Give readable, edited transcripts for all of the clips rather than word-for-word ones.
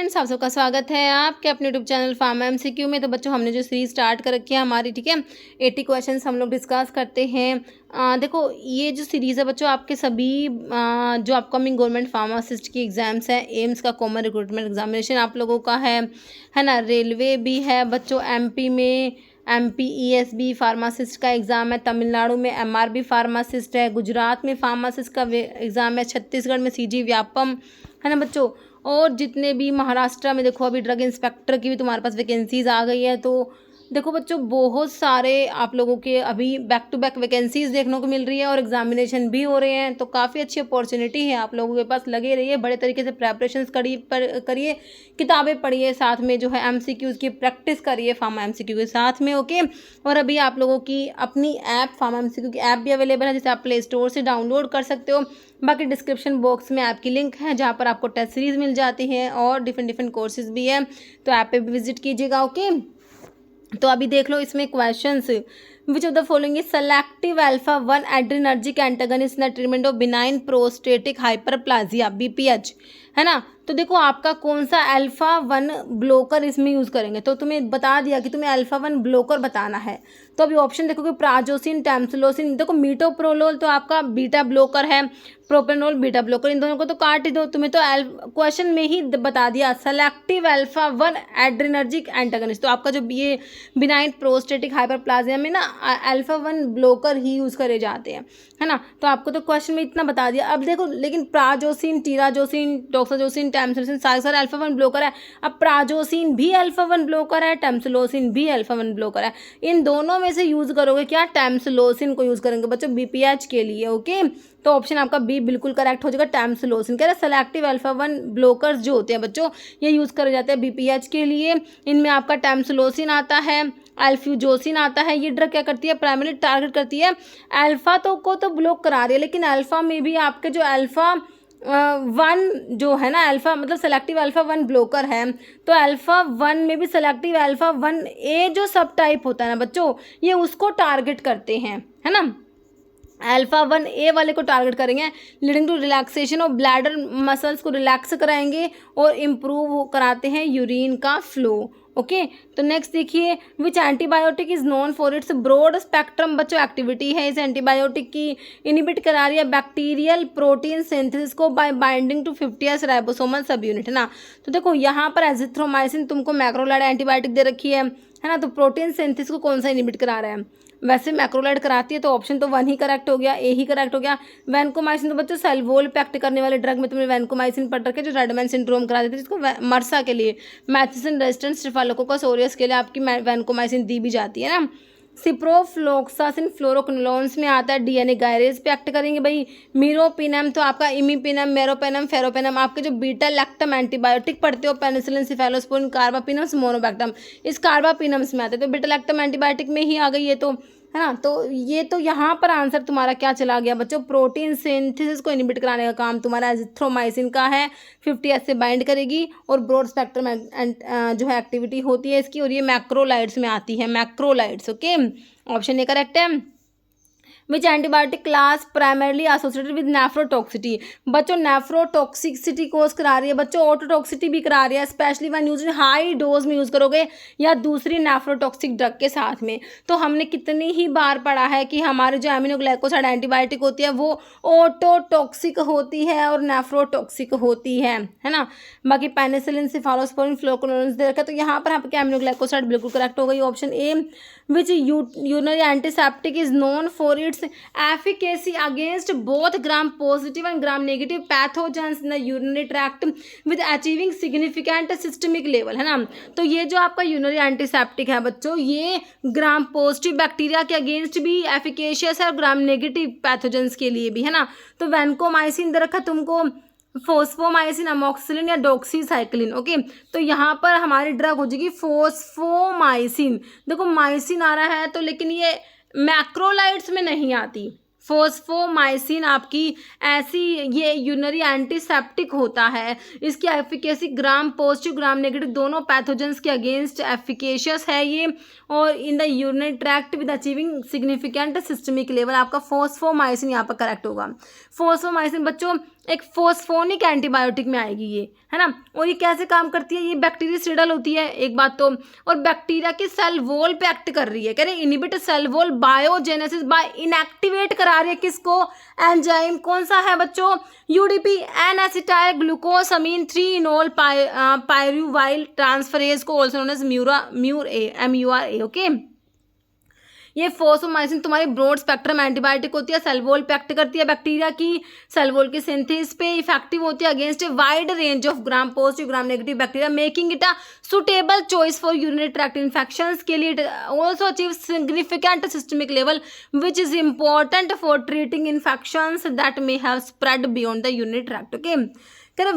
Students, आप सबका स्वागत है आपके अपने यूट्यूब चैनल फार्मा एमसीक्यू में। तो बच्चों, हमने जो सीरीज स्टार्ट कर रखी है हमारी, ठीक है, 80 क्वेश्चंस हम लोग डिस्कस करते हैं। देखो, ये जो सीरीज़ है बच्चों, आपके सभी जो अपकमिंग गवर्नमेंट फार्मासिस्ट की एग्जाम्स हैं, एम्स का कॉमन रिक्रूटमेंट एग्जामिनेशन आप लोगों का है ना, रेलवे भी है बच्चों, एमपी में MPESB फार्मासिस्ट का एग्ज़ाम है, तमिलनाडु में MRB फार्मासिस्ट है, गुजरात में फार्मासिस्ट का एग्ज़ाम है, छत्तीसगढ़ में CG व्यापम है ना बच्चों, और जितने भी महाराष्ट्र में देखो अभी ड्रग इंस्पेक्टर की भी तुम्हारे पास वैकेंसीज़ आ गई है। तो देखो बच्चों, बहुत सारे आप लोगों के अभी बैक टू बैक वैकेंसीज़ देखने को मिल रही है और एग्जामिनेशन भी हो रहे हैं। तो काफ़ी अच्छी अपॉर्चुनिटी है, आप लोगों के पास लगे रहिए, बड़े तरीके से प्रेपरेशंस करिए, किताबें पढ़िए, साथ में जो है MCQs की प्रैक्टिस करिए फार्मा MCQ के साथ में, ओके। और अभी आप लोगों की अपनी ऐप फार्मा MCQ की ऐप भी अवेलेबल है, जिसे आप प्ले स्टोर से डाउनलोड कर सकते हो। बाकी डिस्क्रिप्शन बॉक्स में ऐप की लिंक है, जहाँ पर आपको टेस्ट सीरीज मिल जाती है और डिफरेंट कोर्सेज भी है। तो ऐप पे भी विजिट कीजिएगा, ओके। तो अभी देख लो इसमें questions, which of the following is selective alpha 1 adrenergic antagonist in the treatment of benign prostatic hyperplasia BPH, है ना। तो देखो, आपका कौन सा अल्फा 1 ब्लोकर इसमें यूज़ करेंगे। तो तुम्हें बता दिया कि तुम्हें अल्फा 1 ब्लोकर बताना है। तो अभी ऑप्शन देखोगे, प्राजोसिन, टैमसिलोसिन। देखो, मीटोप्रोलोल तो आपका बीटा ब्लोकर है, प्रोपेनोल बीटा ब्लोकर, इन दोनों को तो काट ही दो। तुम्हें तो क्वेश्चन में ही बता दिया सेलेक्टिव अल्फा 1 एड्रिनर्जिक एंटागनिस्ट। तो आपका जो ये बिनाइन प्रोस्टेटिक हाइपरप्लाजिया में ना अल्फा 1 ब्लोकर ही यूज़ करे जाते हैं, है ना। तो आपको तो क्वेश्चन में इतना बता दिया। अब देखो, लेकिन प्राजोसिन, टीराजोसिन, डॉक्साजोसिन, टैमसिलोसिन सारे अल्फा 1 ब्लोकर है। अब प्राजोसिन भी अल्फा 1 ब्लोकर है, टैमसिलोसिन भी अल्फा 1 ब्लोकर है। इन दोनों में से यूज़ करोगे क्या? टैमसिलोसिन को यूज़ करेंगे बच्चों BPH के लिए, ओके। तो ऑप्शन आपका बी बिल्कुल करेक्ट हो जाएगा, टैमसिलोसिन। कह रहे हैं सेलेक्टिव अल्फा 1 ब्लोकर्स जो होते हैं बच्चों, ये यूज़ करे जाते हैं BPH के लिए। इनमें आपका टैमसिलोसिन आता है, अल्फ्यूजोसिन आता है। ये ड्रग क्या करती है? प्राइमरी टारगेट करती है अल्फा को तो ब्लॉक करा रही है, लेकिन अल्फा में भी आपके जो अल्फा 1 जो है ना, अल्फा मतलब सेलेक्टिव अल्फा 1 ब्लोकर है, तो अल्फा 1 में भी सेलेक्टिव अल्फा 1A जो सब टाइप होता है ना बच्चों, ये उसको टारगेट करते हैं, है ना। अल्फा 1A वाले को टारगेट करेंगे, leading to relaxation of bladder muscles को रिलैक्स कराएंगे और इम्प्रूव कराते हैं यूरिन का फ्लो, ओके। तो नेक्स्ट देखिए, which antibiotic is known for its broad spectrum बच्चों एक्टिविटी है। इस एंटीबायोटिक की इनिबिट करा रही है बैक्टीरियल प्रोटीन सिंथेसिस को by binding to 50S ribosomal subunit, है ना। तो देखो, यहाँ पर एजिथ्रोमाइसिन तुमको मैक्रोलाइड एंटीबायोटिक दे रखी है ना। तो प्रोटीन सिंथेसिस को कौन सा इनिबिट करा रहा है? वैसे मैक्रोलाइड कराती है, तो ऑप्शन तो 1 ही करेक्ट हो गया, A ही करेक्ट हो गया। वैनकोमाइसिन तो बच्चों सेल वॉल पे एक्ट करने वाले ड्रग में तुमने वैनकोमाइसिन पढ़ रखे, जो रेडमैन सिंड्रोम करा देते हैं, जिसको मर्सा के लिए, मैथिसन रेजिस्टेंट स्टेफाइलोकोकस ऑरियस के लिए आपकी वैनकोमाइसिन दी भी जाती है ना। सिप्रोफ्लोक्सासिन फ्लोरोक्विनोलोन्स में आता है, DNA गायरेज पे एक्ट करेंगे भाई। मीरोपिनम तो आपका इमीपिनम, मेरोपेनम, फेरोपेनम, आपके जो बीटा लैक्टम एंटीबायोटिक पढ़ते हो, पेनिसिलिन, सिफेलोस्पोरिन, कार्बापिनम्स, मोनोबैक्टम, इस कार्बापिनम्स में आते हैं। तो बीटा लैक्टम एंटीबायोटिक में ही आ गई ये तो, है ना। तो ये तो यहाँ पर आंसर तुम्हारा क्या चला गया बच्चों? प्रोटीन सिंथेसिस को इनिबिट कराने का काम तुम्हारा एजिथ्रोमाइसिन का है, 50S से बाइंड करेगी और ब्रॉड स्पेक्ट्रम जो है एक्टिविटी होती है इसकी, और ये मैक्रोलाइड्स में आती है, macrolides, okay. Option A correct है। Which antibiotic class primarily associated with nephrotoxicity बच्चों, नेफ्रोटॉक्सिसिटी कोज करा रही है बच्चों, ऑटोटॉक्सिटी भी करा रही है, specially one use high dose में यूज़ करोगे या दूसरी नेफ्रोटॉक्सिक ड्रग के साथ में। तो हमने कितनी ही बार पढ़ा है कि हमारे जो एमिनोग्लाइकोसाइड एंटीबायोटिक होती है वो ऑटोटॉक्सिक होती है और नेफ्रोटॉक्सिक होती है ना। बाकी पेनिसिलिन, सिफालोस्पोरिन, फ्लोरोक्विनोलोन्स दे रखा है। तो यहाँ पर आपके एमिनोग्लाइकोसाइड बिल्कुल करेक्ट हो गई, option A. Which urinary antiseptic is known for it's efficacy against both gram positive and gram negative pathogens in the urinary tract with achieving significant systemic level, है ना। तो ये जो आपका यूरिनरी एंटीसेप्टिक है बच्चों, ये ग्राम पॉजिटिव बैक्टीरिया के अगेंस्ट भी एफिकेशियस है और ग्राम नेगेटिव पैथोजेंस के लिए भी, है ना। तो वैनकोमाइसिन दे रखा तुमको, फोस्फोमाइसिन, अमोक्सिलिन या डॉक्सीसाइक्लिन, ओके। तो यहाँ पर हमारी ड्रग हो जाएगी फोस्फोमाइसिन। देखो, माइसिन आ रहा है तो, लेकिन ये मैक्रोलाइड्स में नहीं आती। फोस्फोमाइसिन आपकी ऐसी ये यूरिनरी एंटीसेप्टिक होता है, इसकी efficacy gram positive gram negative दोनों पैथोजेंस के अगेंस्ट एफिकेशियस है ये, और in the urinary tract with achieving significant systemic level. आपका फोस्फोमाइसिन यहाँ पर करेक्ट होगा। फोस्फोमाइसिन बच्चों एक फोस्फोनिक एंटीबायोटिक में आएगी ये, है ना। और ये कैसे काम करती है, ये बैक्टीरियसिडल होती है एक बात तो, और बैक्टीरिया के सेल वॉल पे एक्ट कर रही है, कह रहे inhibit cell wall biogenesis by inactivate करा रही है किसको, एंजाइम, कौन सा है बच्चों, यूडीपी, एन एसिटाइल ग्लूकोसामीन 3-इनोल पायरुवाइल ट्रांसफरेज को also known as MURA, okay. ये फोस्फोमाइसिन तुम्हारी ब्रॉड स्पेक्ट्रम एंटीबायोटिक होती है, सेल वॉल पे एक्ट करती है बैक्टीरिया की, सेल वॉल के सिंथेसिस पे इफेक्टिव होती है against a wide range of gram positive gram negative bacteria, making it a suitable choice for urinary tract infections के लिए। Also achieve significant systemic level which is important for treating infections that may have spread beyond the urinary tract, okay.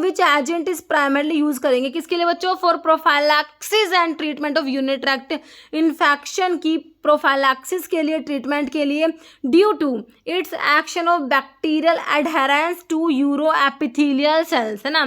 Which agent is primarily use करेंगे किसके लिए बच्चों, for prophylaxis and treatment of urinary tract infection की prophylaxis के लिए, treatment के लिए, due to its action of bacterial adherence to euro epithelial cells, है ना।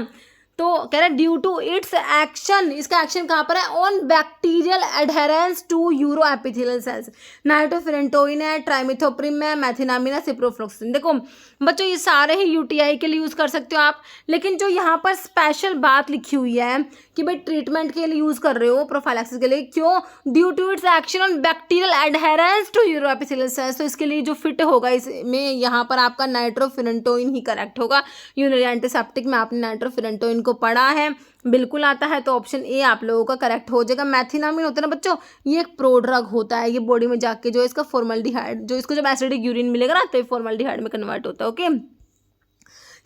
तो कह रहा है ड्यू टू इट्स एक्शन, इसका एक्शन कहाँ पर है, on bacterial adherence to euro epithelial cells, nitrofurantoin है, ट्राइमिथोप्रिम है, मैथिनामिन है, सिप्रोफ्लोक्सिन। देखो बच्चों ये सारे ही यूटीआई के लिए यूज़ कर सकते हो आप, लेकिन जो यहाँ पर स्पेशल बात लिखी हुई है कि भाई ट्रीटमेंट के लिए यूज़ कर रहे हो प्रोफाइलैक्सिस के लिए, क्यों, due to its action on bacterial adherence to euro epithelial cells, तो इसके लिए जो फिट होगा इसमें यहाँ पर आपका नाइट्रोफिरेंटोइन ही करेक्ट होगा। यूरिनरी एंटीसेप्टिक में आपने नाइट्रोफिरेंटोइन को पढ़ा है, बिल्कुल आता है, तो ऑप्शन ए आप लोगों का करेक्ट हो जाएगा। मैथिनामिन होता है ना बच्चों, ये एक प्रोड्रग होता है, ये बॉडी में जाके जो इसका फॉर्मल्डिहाइड, जो इसको जब एसिडिक यूरिन मिलेगा ना तो ये फॉर्मल्डिहाइड में कन्वर्ट होता है, okay.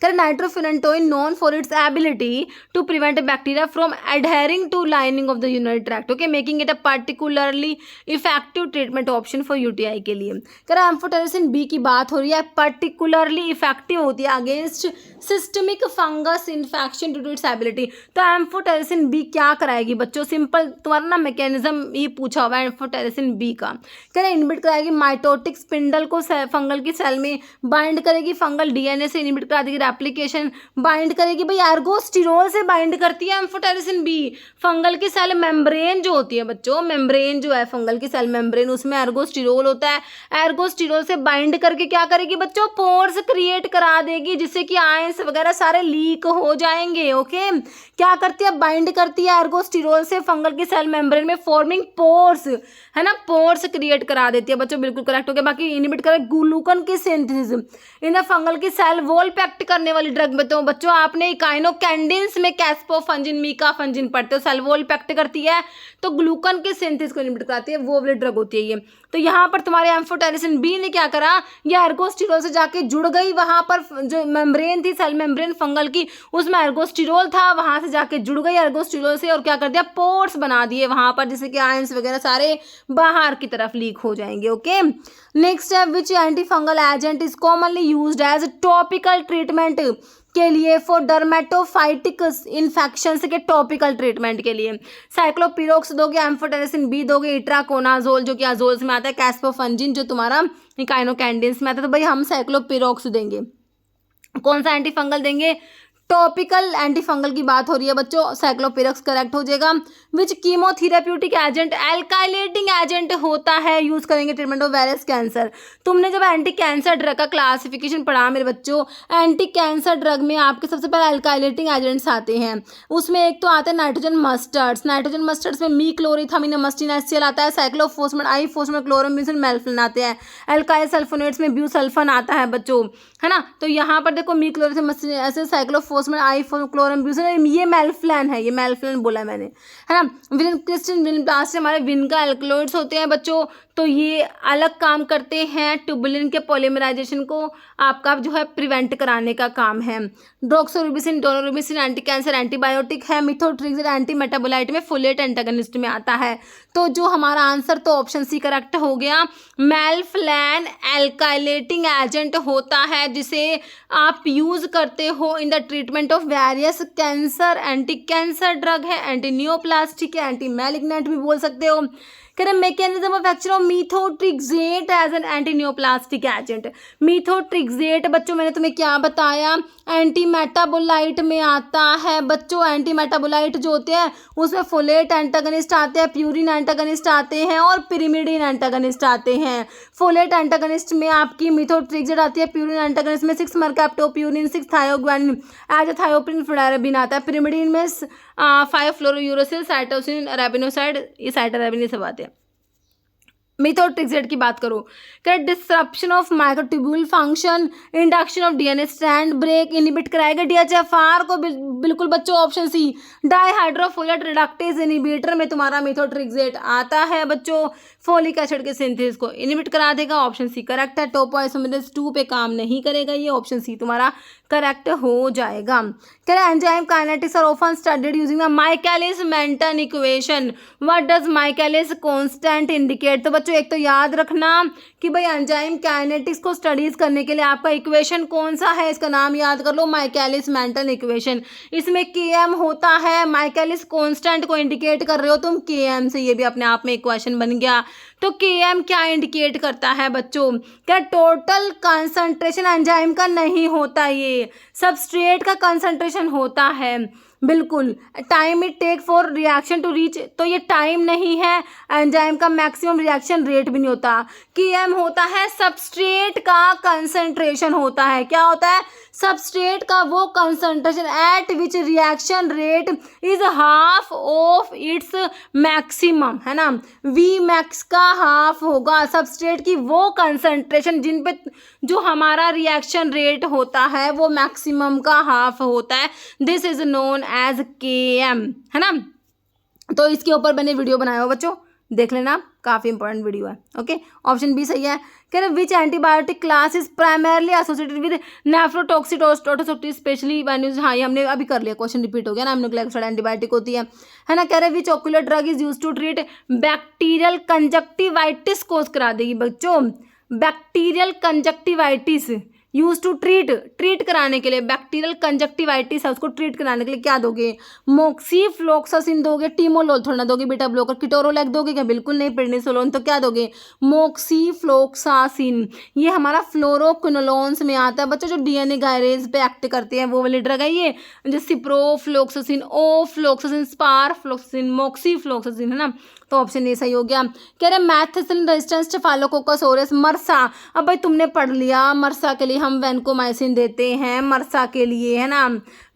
Nitrofurantoin known for its ability to prevent bacteria from adhering to lining of the urinary tract, okay, making it a particularly effective treatment option for UTI के लिए। Amphotericin B की बात हो रही है, पर्टिकुलरली इफेक्टिव होती है against systemic fungus infection due to its ability. तो एम्फोटेरिसिन बी क्या कराएगी बच्चों, सिंपल तुम्हारा ना मैकेनिज्म ही पूछा हुआ है एम्फोटेरिसिन बी का, कह रहे इनहिबिट कराएगी माइटोटिक स्पिंडल को फंगल की सेल में, बाइंड करेगी फंगल डीएनए से, इनहिबिट करा देगी एप्लीकेशन, बाइंड करेगी भाई एर्गोस्टिरोल से बाइंड करती है एम्फोटेरिसिन बी, फंगल की सेल मेम्ब्रेन जो होती है बच्चों, मेम्ब्रेन जो है फंगल की सेल मेम्ब्रेन, उसमें एर्गोस्टिरोल होता है, एर्गोस्टिरोल से बाइंड करके क्या करेगी बच्चों, पोर्स क्रिएट करा देगी जिससे कि आयंस वगैरह सारे लीक हो जाएंगे, ओके। क्या करती है, बाइंड करती है एर्गोस्टिरोल से फंगल की सेल मेम्ब्रेन में, फॉर्मिंग पोर्स, है ना, पोर्स क्रिएट करा देती है बच्चों, बिल्कुल करेक्ट हो गया। बाकी इनहिबिट करे ग्लूकन की सिंथेसिस इन फंगल की सेल वॉल पे एक्ट करने वाली ड्रग बताओ बच्चों, आपने इकाइनोकैंडिन्स में कैस्पोफंजिन मीकाफंजिन पढ़ते हो, सेल वॉल पे एक्ट करती है तो ग्लूकन के सिंथेसिस को इनहिबिट कराती है, वो वाली ड्रग होती है ये। तो यहाँ पर तुम्हारे एम्फोटेरिसिन बी ने क्या करा, ये एर्गोस्टिरोल से जाके जुड़ गई, वहां पर जो मेम्ब्रेन थी सेल मेम्ब्रेन फंगल की, उसमें एर्गोस्टिरोल था, वहां से जाके जुड़ गई एर्गोस्टिरोल से और क्या कर दिया, पोर्स बना दिए वहां पर, जिससे कि आयंस वगैरह सारे बाहर की तरफ लीक हो जाएंगे, ओके। नेक्स्ट है which antifungal agent is commonly used as topical treatment के लिए फॉर डर्मेटोफाइटिक इन्फेक्शन के टॉपिकल ट्रीटमेंट के लिए, साइक्लोपिरोक्स दोगे, एम्फोटेरिसिन बी दोगे, इट्राकोनाजोल जो कि अजोल्स में आता है, कैस्पोफंजिन जो तुम्हारा इकाइनोकैंडिन्स में आता है, तो भाई हम साइक्लोपिरोक्स देंगे। कौन सा एंटी फंगल देंगे, टॉपिकल एंटी फंगल की बात हो रही है बच्चों, साइक्लोपिरक्स करेक्ट हो जाएगा। विच कीमोथेरेप्यूटिक एजेंट एल्काइलेटिंग एजेंट होता है, यूज करेंगे ट्रीटमेंट ऑफ वेरियस कैंसर। तुमने जब एंटी कैंसर ड्रग का क्लासिफिकेशन पढ़ा मेरे बच्चों, एंटी कैंसर ड्रग में आपके सबसे पहले एल्काइलेटिंग एजेंट्स आते हैं, उसमें एक तो आता है नाइट्रोजन मस्टर्ड्स, नाइट्रोजन मस्टर्ड्स में मीक्लोरिथामिनमस्टिन HCl आता है, साइक्लोफोस्फेट आईफोस्फेट क्लोरोमिथेन मेल्फिन आते हैं, एल्काइल सल्फोनेट्स में ब्यूसल्फन आता है बच्चों, है ना। तो यहाँ पर देखो मीक्लोरिथामिनमस्टिन ऐसे साइक्लोफोस्फेट आईफोक्लोरम्ब्यूसिन, ये मेल्फ्लैन है, ये मेल्फ्लैन बोला मैंने, है ना। विलिन क्रिस्टन विलिन प्लास्ट हमारे विन का एल्कलॉइड्स होते हैं बच्चों, तो ये अलग काम करते हैं, ट्यूबुलिन के पॉलीमराइजेशन को आपका जो है प्रिवेंट कराने का काम है। ड्रोक्सोरुबिसिन डोनोरुबिसिन एंटी कैंसर एंटीबायोटिक है, मिथोट्रिक्सिन एंटी मेटाबोलाइट में फोलेट एंटागनिस्ट में आता है। तो जो हमारा आंसर तो ऑप्शन सी करेक्ट हो गया, मेल्फ्लैन एल्काइलेटिंग एजेंट होता है जिसे आप यूज करते हो in the treatment of various cancer, anti cancer drug है, एंटी नियोप्लास्टिक है, एंटी मैलिग्नेंट भी बोल सकते हो। कह रहे mechanism of action of methotrexate as an anti neoplastic agent. Methotrexate बच्चों मैंने तुम्हें क्या बताया, एंटी मेटाबोलाइट में आता है बच्चों। एंटी मेटाबोलाइट जो होते हैं उसमें फोलेट एंटागनिस्ट आते हैं, प्यूरिन एंटागनिस्ट आते हैं और पिरिमिडिन एंटागनिस्ट आते हैं। फोलेट एंटागनिस्ट में आपकी मीथोट्रिक्सेट आती है, प्यूरिन एंटागनिस्ट में 6 मर्कैप्टोप्यूरिन, 6 थायोग्वानिन, एज ए थायोप्रिन फ्लोराबिन आता है। पिरिमिडिन में 5 फ्लोरोयूरोसिल, साइटोसिन, अरेबिनोसाइड, ये साइटोरेबिन सब आते हैं। मीथोट्रिक्सेट की बात करो, क्या disruption of microtubule function, induction of DNA strand break, inhibit कराएगा डीएचएफआर को। बिल्कुल बच्चों option C, dihydrofolate reductase inhibitor में तुम्हारा मीथोट्रिक्सेट आता है बच्चों। फोलिक एसिड के सिंथेसिस को इनिबिट करा देगा, ऑप्शन सी करेक्ट है। टोपोआइसोमेरेज 2 पे काम नहीं करेगा, ये ऑप्शन सी तुम्हारा करेक्ट हो जाएगा। क्या enzyme kinetics are often studied using the Michaelis Menten equation. What does Michaelis constant indicate. तो बच्चों एक तो याद रखना कि भाई एंजाइम काइनेटिक्स को स्टडीज करने के लिए आपका इक्वेशन कौन सा है, इसका नाम याद कर लो, माइकेलिस मेंटन इक्वेशन। इसमें Km होता है, माइकेलिस कांस्टेंट को इंडिकेट कर रहे हो तुम Km से, ये भी अपने आप में एक क्वेश्चन बन गया। तो Km क्या इंडिकेट करता है बच्चों, क्या टोटल कंसंट्रेशन एंजाइम का नहीं होता, ये सबस्ट्रेट का कंसंट्रेशन होता है। बिल्कुल time it take for reaction to reach, तो ये टाइम नहीं है, एंजाइम का मैक्सिमम रिएक्शन रेट भी नहीं होता। Km होता है सबस्ट्रेट का कंसंट्रेशन होता है, क्या होता है, सबस्ट्रेट का वो concentration eight which reaction rate is half of its maximum, है ना। वी मैक्स का हाफ होगा सबस्ट्रेट की वो कंसंट्रेशन जिन पे जो हमारा रिएक्शन रेट होता है वो मैक्सिमम का हाफ होता है। This is known as Km, है ना। तो इसके ऊपर मैंने वीडियो बनाया हो बच्चों, देख लेना, काफ़ी इंपॉर्टेंट वीडियो है। ओके, ऑप्शन बी सही है। कह रहे which antibiotic class is primarily associated with nephrotoxic specially when used. हाँ, ये हमने अभी कर लिया, क्वेश्चन रिपीट हो गया ना। एमिनोग्लाइकोसाइड एंटीबायोटिक होती है ना। कह रहे which ocular drug is used to treat bacterial conjunctivitis course करा देगी बच्चों। Bacterial conjunctivitis use to treat कराने के लिए, बैक्टीरियल कंजक्टिवाइटिस है उसको ट्रीट कराने के लिए क्या दोगे, मोक्सीफ्लोक्सासिन दोगे, टीमोलोल थोड़ा ना दोगे, बीटा ब्लॉकर, किटोरोलैक दोगे क्या, बिल्कुल नहीं, प्रेडनिसोलोन, तो क्या दोगे, मोक्सीफ्लोक्सासिन। ये हमारा फ्लोरोक्विनोलोन्स में आता है बच्चों, जो डीएनए गायरेज पे एक्ट करते हैं, वो वाली ड्रग है ये, जो सिप्रोफ्लोक्सासिन, ओफ्लोक्सासिन, स्पारफ्लोक्सासिन, मोक्सीफ्लोक्सासिन, है ना। तो ऑप्शन ए सही हो गया। कह रहे मैथिसिलिन रेजिस्टेंस स्टेफाइलोकोकस ऑरियस, मरसा। अब भाई तुमने पढ़ लिया, मरसा के लिए हम वैनकोमाइसिन देते हैं, मरसा के लिए, है ना।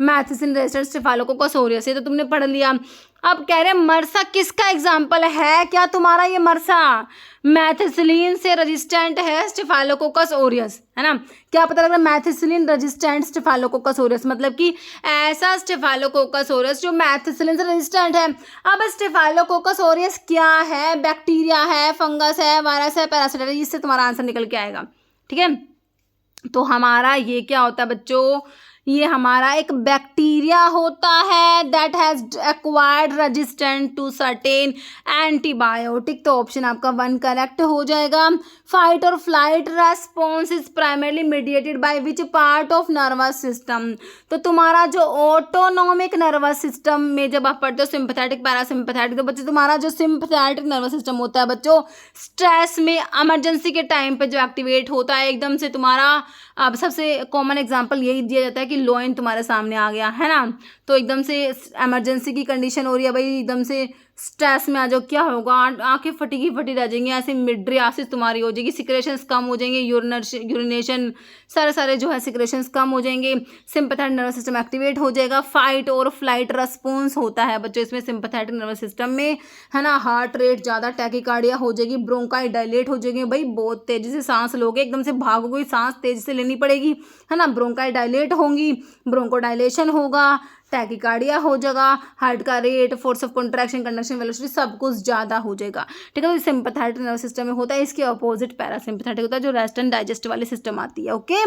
मैथिसिलिन रेजिस्टेंस स्टेफाइलोकोकस ऑरियस, ये तो तुमने पढ़ लिया। अब कह रहे मरसा किसका एग्जाम्पल है, क्या तुम्हारा ये मरसा मैथिसिलिन से रेजिस्टेंट है स्टेफाइलोकोकस ऑरियस, है ना। क्या पता लग रहा है, मैथिसिलिन रेजिस्टेंट स्टेफाइलोकोकस ऑरियस, मतलब कि ऐसा स्टेफाइलोकोकस ऑरियस जो मैथिसिलिन से रेजिस्टेंट है। अब स्टेफाइलोकोकस ऑरियस क्या है, बैक्टीरिया है, फंगस है, वायरस है, पैरासाइट है, इससे तुम्हारा आंसर निकल के आएगा, ठीक है। तो हमारा ये क्या होता है बच्चों, ये हमारा एक बैक्टीरिया होता है that has acquired resistant to certain antibiotic. तो ऑप्शन आपका 1 करेक्ट हो जाएगा। फाइट और flight response is primarily mediated by which part of nervous system. तो तुम्हारा जो ऑटोनॉमिक नर्वस सिस्टम में जब आप पढ़ते हो सिंपैथेटिक पैरासिम्पैथेटिक, तो बच्चों तुम्हारा जो सिंपैथेटिक नर्वस सिस्टम होता है बच्चों, स्ट्रेस में इमरजेंसी के टाइम पे जो एक्टिवेट होता है एकदम से तुम्हारा। अब सबसे कॉमन एग्जांपल यही दिया जाता है कि लॉइन तुम्हारे सामने आ गया, है ना, तो एकदम से इमरजेंसी की कंडीशन हो रही है भाई, एकदम से स्ट्रेस में आ जाओ, क्या होगा, आंखें फटी रह जाएंगी, ऐसे मिड्रियासिस तुम्हारी हो जाएगी, सिक्रेशंस कम हो जाएंगे, यूरिनेशन सारे जो है सिक्रेशंस कम हो जाएंगे, सिंपैथेटिक नर्वस सिस्टम एक्टिवेट हो जाएगा। फाइट और फ्लाइट रेस्पॉन्स होता है बच्चों इसमें सिंपैथेटिक नर्वस सिस्टम में, है ना। हार्ट रेट ज़्यादा, टैकीकार्डिया हो जाएगी, ब्रोंकाई डायलेट हो जाएगी, भाई बहुत तेज़ी से सांस लोगे, एकदम से भागोगे, सांस तेज़ी से लेनी पड़ेगी, है ना। ब्रोंकाई डायलेट होंगी, ब्रोंकोडाइलेशन होगा, टैकीकार्डिया हो जाएगा, हार्ट का rate, force of contraction, conduction velocity सब कुछ ज़्यादा हो जाएगा, ठीक है। तो सिंपैथेटिक नर्वस सिस्टम में होता है, इसके अपोजिट पैरासिम्पैथेटिक होता है जो रेस्ट एंड डाइजेस्ट वाली सिस्टम आती है। ओके,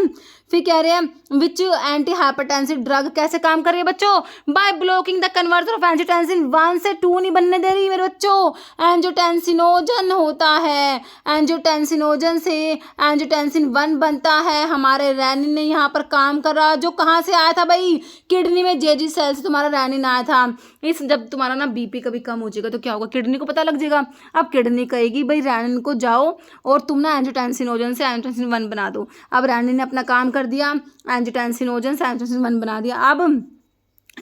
फिर कह रहे हैं विच एंटी हाइपरटेंसिव ड्रग कैसे काम कर रही है बच्चों, by blocking the conversion of angiotensin 1 से 2 नहीं बनने दे रही मेरे बच्चों। एंजियोटेंसिनोजन होता है, एंजियोटेंसिनोजन से एंजियोटेंसिन 1 बनता है, हमारे रेनिन ने यहाँ पर काम कर रहा, जो कहाँ से आया था भाई, किडनी में जेजी सेल से तुम्हारा रेनिन आया था। इस जब तुम्हारा ना बीपी कभी कम हो जाएगा तो क्या होगा, किडनी को पता लग जाएगा। अब किडनी कहेगी भाई रेनिन को जाओ और तुम ना एंजियोटेंसिनोजन से एंजियोटेंसिन 1 बना दो। अब रेनिन ने अपना काम कर दिया, एंजियोटेंसिनोजन से एंजियोटेंसिन 1 बना दिया। अब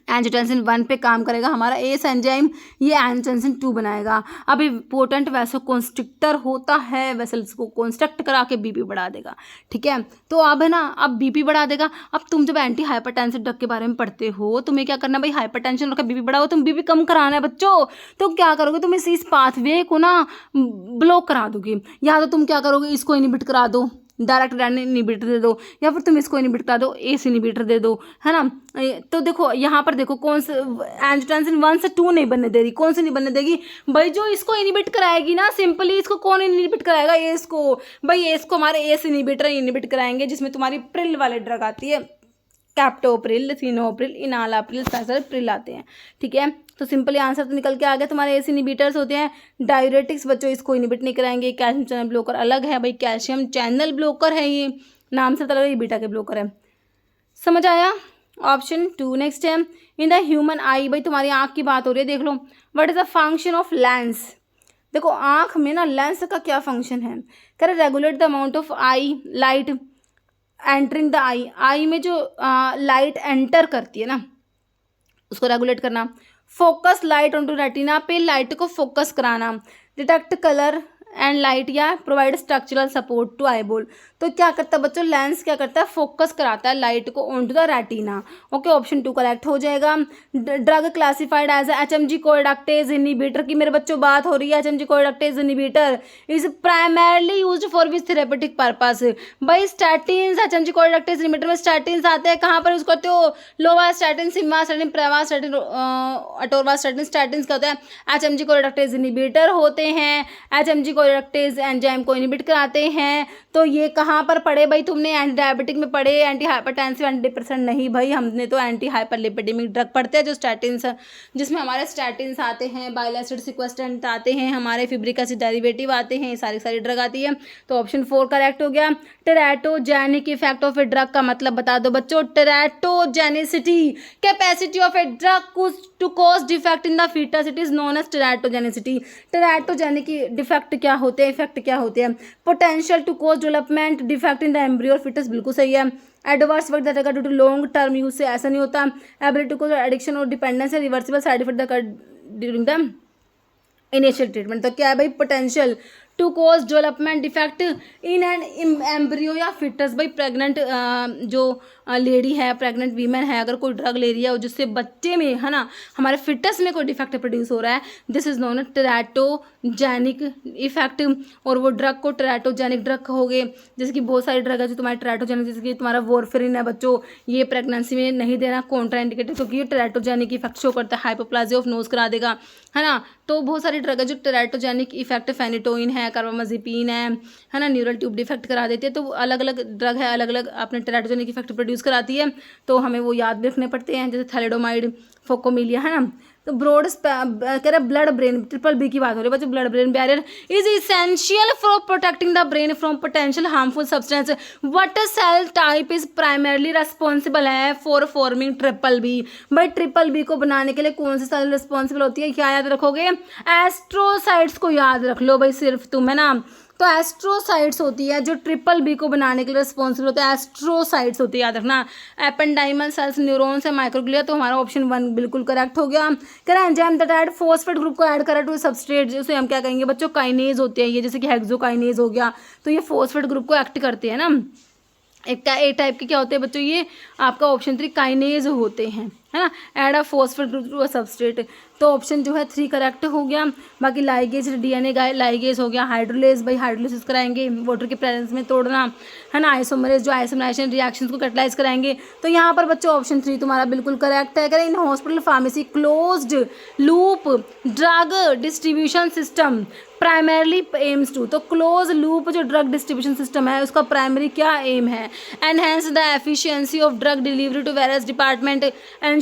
एंजियोटेंसिन 1 पे काम करेगा हमारा एस एंजाइम, ये एंजियोटेंसिन 2 बनाएगा। अब इम्पोर्टेंट वैसोकॉन्स्ट्रिक्टर होता है, वेसल्स को कॉन्स्ट्रक्ट करा के बीपी बढ़ा देगा। ठीक है, तो अब है ना, अब बीपी बढ़ा देगा। अब तुम जब एंटी हाइपरटेंसिव ड्रग के बारे में पढ़ते हो, तुम्हें क्या करना भाई, हाइपरटेंशन और बीपी बढ़ाओ, तुम बीपी कम कराना है बच्चों। तो क्या करोगे, तुम इस पाथवे को ना ब्लॉक करा दोगे, या तो तुम क्या करोगे, इसको इनिबिट करा दो, डायरेक्ट रेनिन इनिबिटर दे दो, या फिर तुम इसको इनिबिट करा दो, एस इनिबिटर दे दो, है ना। तो देखो यहाँ पर देखो कौन से एंजियोटेंसिन 1 से 2 नहीं बनने दे रही, कौन सी नहीं बनने देगी भाई, जो इसको इनिबिट कराएगी ना, सिंपली इसको कौन इनिबिट कराएगा, एस को। भाई एस को हमारे एस इनिबिटर इनिबिट कराएंगे, जिसमें तुम्हारी प्रिल वाले ड्रग आती है, कैप्टोप्रिल, सिनोप्रिल, इनालाप्रिल, साइसरप्रिल आते हैं। ठीक है, तो सिंपली आंसर तो निकल के आ गया, तुम्हारे एस इनिबिटर्स होते हैं। डायरेटिक्स बच्चों इसको इनिबिट नहीं कराएंगे। कैल्शियम चैनल ब्लोकर अलग है भाई, कैल्शियम चैनल ब्लोकर है, ये नाम से पता लग रहा है, ये बीटा के ब्लोकर है। समझ आया, ऑप्शन 2। नेक्स्ट है, इन द ह्यूमन आई, भाई तुम्हारी आँख की बात हो रही है, देख लो, what is the function of lens. देखो आँख में ना लेंस का क्या फंक्शन है, कह रहे regulate the amount of eye light entering the eye, eye में जो लाइट एंटर करती है ना, उसको रेगुलेट करना। Focus light on to retina, पे लाइट को फोकस कराना। डिटेक्ट कलर एंड लाइट, या provide structural support to eyeball. तो क्या करता है बच्चों, लेंस क्या करता है, फोकस कराता है लाइट को on to the retina. Okay, option 2 correct हो जाएगा। Drug classified as HMG CoA reductase inhibitor की मेरे बच्चों बात हो रही है। HMG CoA reductase inhibitor is primarily used for which therapeutic purpose. भाई स्टैटिन्स, एचएमजी कोएडाक्टेज इनिबिटर में स्टैटिन्स आते हैं, कहाँ पर यूज करते हो, लोवास्टैटिन, सिम्वास्टैटिन, प्रेवास्टैटिन, अटोरवास्टैटिन। स्टैटिन्स क्या होता है, एचएमजी कोएडाक्टेज इनिबिटर होते हैं, एचएमजी कोएडाक्टेज एंजाइम को इनिबिट कराते हैं। तो ये कहाँ पर पढ़े भाई तुमने, एंटी डायबिटिक में पढ़े, एंटी हाइपरटेंसिव, एंटी डिप्रेशन नहीं भाई, हमने तो एंटी हाइपरलिपिडेमिक ड्रग पढ़ते हैं जो स्टैटिन्स, जिसमें हमारे स्टैटिन्स आते हैं, बाइल एसिड सिक्वेस्टेंट आते हैं, हमारे फिब्रिक एसिड डेरिवेटिव आते हैं, सारी ड्रग आती है। तो ऑप्शन 4 करेक्ट हो गया। Teratogenic effect of a drug का मतलब बता दो बच्चों। Teratogenicity, capacity of a drug to cause defect in the foetus, it is known as teratogenicity. Teratogenic defect क्या होते हैं, इफेक्ट क्या होते हैं, potential to cause development defect in the embryo और फीटस, बिल्कुल सही है। Adverse work that due to long term use से ऐसा नहीं होता। एबिलिटी टू कॉज एडिक्शन और डिपेंडेंस है, reversible side effect during the initial treatment. तो क्या है भाई, potential to cause development defect in and embryo या फिटस। भाई प्रेग्नेंट जो लेडी है, प्रेग्नेंट वीमेन है, अगर कोई ड्रग ले रही है और जिससे बच्चे में है ना, हमारे फिटस में कोई डिफेक्ट प्रोड्यूस हो रहा है, this is known teratogenic effect. और वो ड्रग को टेराटोजेनिक ड्रग कहोगे। जैसे कि बहुत सारी ड्रग है जो तुम्हारे टेराटोजेनिक, जैसे कि तुम्हारा वॉरफेरिन है बच्चों, ये प्रेगनेंसी में नहीं देना, कॉन्ट्रा इंडिकेटेड, क्योंकि ये टेराटोजेनिक इफेक्ट शो करता है, हाइपोप्लाजिया ऑफ नोज करा देगा, है ना। तो बहुत सारी ड्रग है जो टेराटोजेनिक इफेक्ट, फेनिटोइन है, कार्बामाजेपिन है ना, न्यूरल ट्यूब डिफेक्ट करा देती है। तो अलग अलग ड्रग है, अलग अलग अपने टेराटोजेनिक इफेक्ट प्रोड्यूस कराती है, तो हमें वो याद भी रखने पड़ते हैं, जैसे थैलिडोमाइड, फोकोमिलिया, है ना। तो ब्रॉड कह रहे ब्लड ब्रेन, ट्रिपल बी की बात हो रही है बच्चों। Blood brain barrier is essential for protecting the brain from potential harmful substance. What cell type is primarily responsible है फॉर फॉर्मिंग ट्रिपल बी। भाई ट्रिपल बी को बनाने के लिए कौन सी सेल रिस्पॉन्सिबल होती है, क्या याद रखोगे, एस्ट्रोसाइट्स को याद रख लो भाई सिर्फ तुम, है ना। तो एस्ट्रोसाइट्स होती है जो ट्रिपल बी को बनाने के लिए रिस्पॉन्सिबल होता है, एस्ट्रोसाइट्स होती है, याद रखना। एपेंडाइमल सेल्स, न्यूरॉन्स है, माइक्रोग्लिया। तो हमारा ऑप्शन 1 बिल्कुल करेक्ट हो गया। कह रहे हैं enzyme that add phosphate group को ऐड करा टू सबस्ट्रेट, उसे हम क्या कहेंगे बच्चों, काइनेज होते हैं ये, जैसे कि हेक्सोकाइनेज हो गया। तो ये फॉस्फेट ग्रुप को एक्ट करते हैं ना। एक टाइप के क्या होते हैं बच्चों, ये आपका ऑप्शन 3 काइनेज होते हैं, है ना। Add a phosphate group to a substrate. तो ऑप्शन जो है 3 करेक्ट हो गया। बाकी लाइगेज, डीएनए लाइगेज हो गया। हाइड्रोलेज, भाई हाइड्रोलिसिस कराएंगे, वाटर के प्रेजेंस में तोड़ना, है ना। आइसोमरेज, जो आइसोमराइजेशन रिएक्शंस को कैटलाइज कराएंगे। तो यहाँ पर बच्चों ऑप्शन 3 तुम्हारा बिल्कुल करेक्ट है। करें in hospital pharmacy closed loop drug distribution system primarily aims to. तो क्लोज लूप जो ड्रग डिस्ट्रीब्यूशन सिस्टम है उसका प्राइमरी क्या एम है, enhance the efficiency of drug delivery to various department,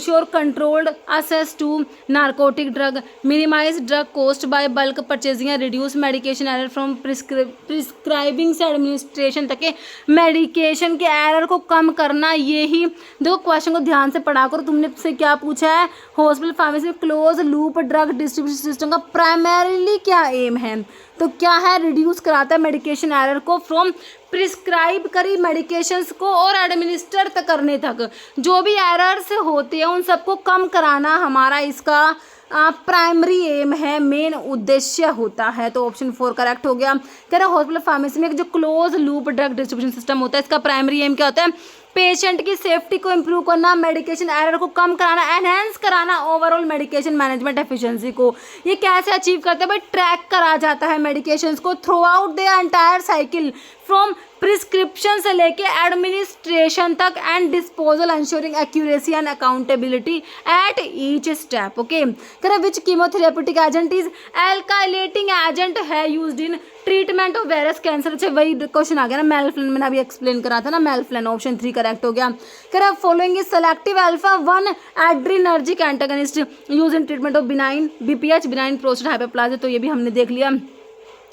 ensure controlled access to narcotic drug, minimize drug cost by bulk purchasing and reduce medication error from prescribing से administration तक के medication के error को कम करना। ये ही देखो question को ध्यान से पढ़ा करो, तुमने से क्या पूछा है, हॉस्पिटल फार्मेसी में close loop drug distribution system का प्राइमरीली क्या एम है, तो क्या है, रिड्यूस कराता है मेडिकेशन एरर को फ्रॉम प्रिस्क्राइब करी मेडिकेशंस को और एडमिनिस्टर तक करने तक, जो भी एरर्स होते हैं उन सबको कम कराना हमारा इसका प्राइमरी एम है, मेन उद्देश्य होता है। तो ऑप्शन 4 करेक्ट हो गया। कह रहे हॉस्पिटल फार्मेसी में जो close loop drug distribution system होता है इसका प्राइमरी एम क्या होता है, पेशेंट की सेफ्टी को इम्प्रूव करना, मेडिकेशन एरर को कम कराना, एनहेंस कराना ओवरऑल मेडिकेशन मैनेजमेंट एफिशिएंसी को। ये कैसे अचीव करते हैं भाई, ट्रैक करा जाता है मेडिकेशंस को throughout the entire cycle from prescription से लेके एडमिनिस्ट्रेशन तक and disposal ensuring accuracy and accountability at each step. Okay, कह which chemotherapeutic agent is alkylating agent है used in treatment of various cancer. अच्छा वही question आ गया ना, मेल्फ्लन मैंने अभी एक्सप्लेन करा था ना, मेल्फ्लन ऑप्शन 3 करेक्ट हो गया। कह रहा following is selective alpha 1 adrenergic antagonist use in treatment of benign BPH benign prostate hyperplasia, तो ये भी हमने देख लिया।